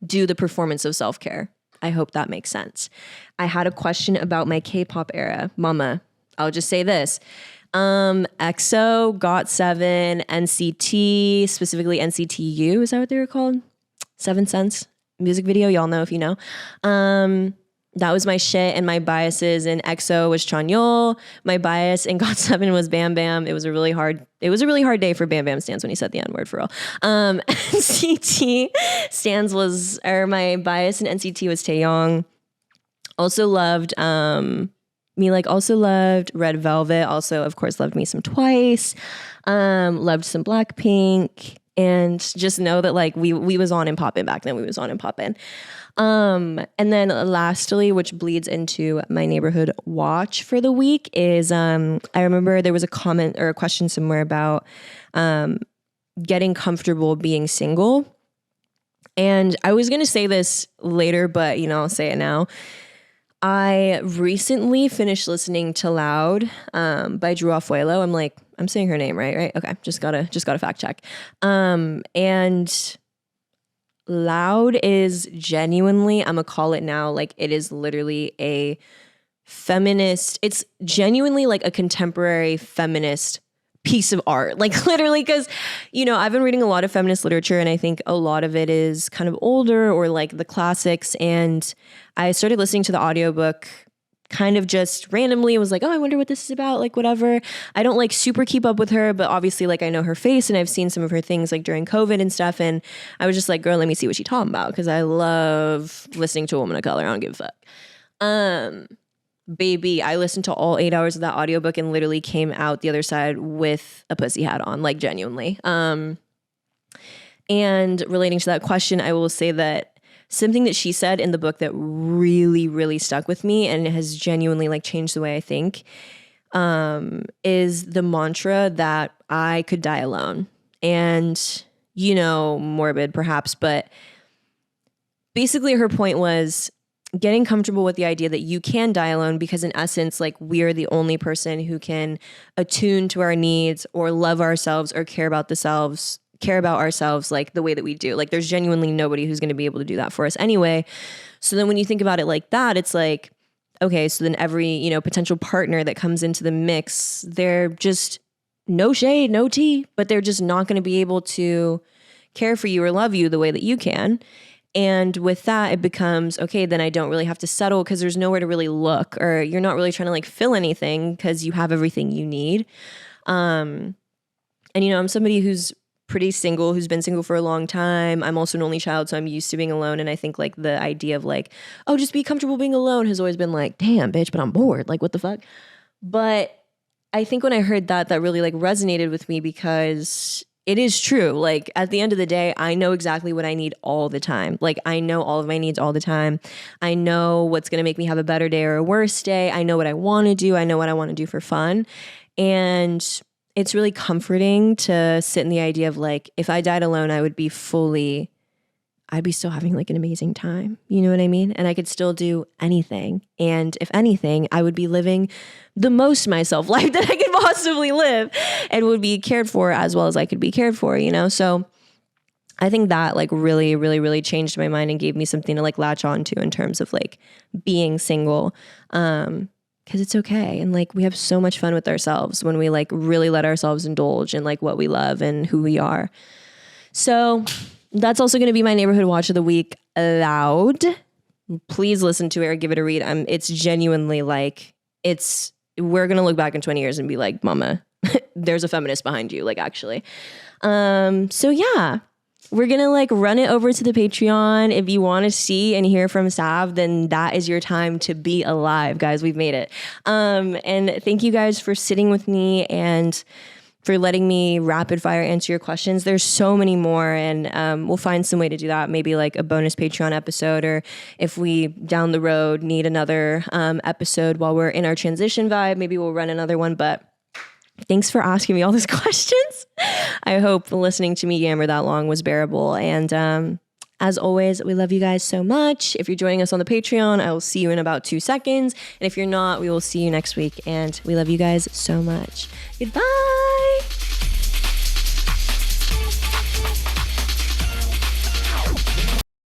do the performance of self-care. I hope that makes sense. I had a question about my K-pop era. Mama, I'll just say this. EXO, GOT7, NCT, specifically NCTU. Is that what they were called? 7 Cents music video. Y'all know if you know. That was my shit, and my biases in EXO was Chanyeol. My bias in GOT7 was Bam Bam. It was a really hard day for Bam Bam stans when he said the N-word for real. NCT stans my bias in NCT was Taeyong. Also loved also loved Red Velvet. Also, of course, loved me some Twice. Loved some Blackpink. And just know that like we was on and poppin' back then. We was on and poppin'. And then lastly, which bleeds into my neighborhood watch for the week, is I remember there was a comment or a question somewhere about getting comfortable being single. And I was gonna say this later, but I'll say it now. I recently finished listening to Loud by Drew Afuelo. I'm saying her name right? Okay, just gotta fact check. And Loud is genuinely, I'm gonna call it now, like it is literally a feminist. It's genuinely like a contemporary feminist piece of art, like literally, because I've been reading a lot of feminist literature, and I think a lot of it is kind of older or like the classics, and I started listening to the audiobook kind of just randomly. It was like, oh, I wonder what this is about, like whatever. I don't like super keep up with her, but obviously like I know her face and I've seen some of her things like during COVID and stuff, and I was just like, girl, let me see what she's talking about, because I love listening to a woman of color. I don't give a fuck. Baby, I listened to all 8 hours of that audiobook and literally came out the other side with a pussy hat on, like genuinely. And relating to that question, I will say that something that she said in the book that really, really stuck with me and has genuinely like changed the way I think, is the mantra that I could die alone. And, morbid perhaps, but basically her point was getting comfortable with the idea that you can die alone, because in essence, like we're the only person who can attune to our needs or love ourselves or care about ourselves like the way that we do. Like there's genuinely nobody who's going to be able to do that for us anyway. So then when you think about it like that, it's like, okay, so then every, potential partner that comes into the mix, they're just no shade, no tea, but they're just not going to be able to care for you or love you the way that you can. And with that, it becomes, okay, then I don't really have to settle because there's nowhere to really look, or you're not really trying to like fill anything because you have everything you need. And, I'm somebody who's pretty single, who's been single for a long time. I'm also an only child, so I'm used to being alone. And I think like the idea of like, oh, just be comfortable being alone has always been like, damn, bitch, but I'm bored. Like, what the fuck? But I think when I heard that really like resonated with me, because it is true. Like at the end of the day, I know exactly what I need all the time. Like I know all of my needs all the time. I know what's going to make me have a better day or a worse day. I know what I want to do. I know what I want to do for fun. And it's really comforting to sit in the idea of like, if I died alone, I'd be still having like an amazing time. You know what I mean? And I could still do anything. And if anything, I would be living the most myself life that I could possibly live, and would be cared for as well as I could be cared for, So I think that like really, really, really changed my mind and gave me something to like latch on to in terms of like being single. Because it's okay. And like we have so much fun with ourselves when we like really let ourselves indulge in like what we love and who we are. So that's also going to be my neighborhood watch of the week, Loud. Please listen to it or give it a read. It's genuinely like, we're going to look back in 20 years and be like, mama, there's a feminist behind you, like actually. So yeah, we're going to like run it over to the Patreon. If you want to see and hear from Sav, then that is your time to be alive, guys. We've made it. And thank you guys for sitting with me and for letting me rapid fire answer your questions. There's so many more, and we'll find some way to do that. Maybe like a bonus Patreon episode, or if we down the road need another episode while we're in our transition vibe, maybe we'll run another one. But thanks for asking me all these questions. I hope listening to me yammer that long was bearable. And as always, we love you guys so much. If you're joining us on the Patreon, I will see you in about 2 seconds. And if you're not, we will see you next week. And we love you guys so much. Goodbye.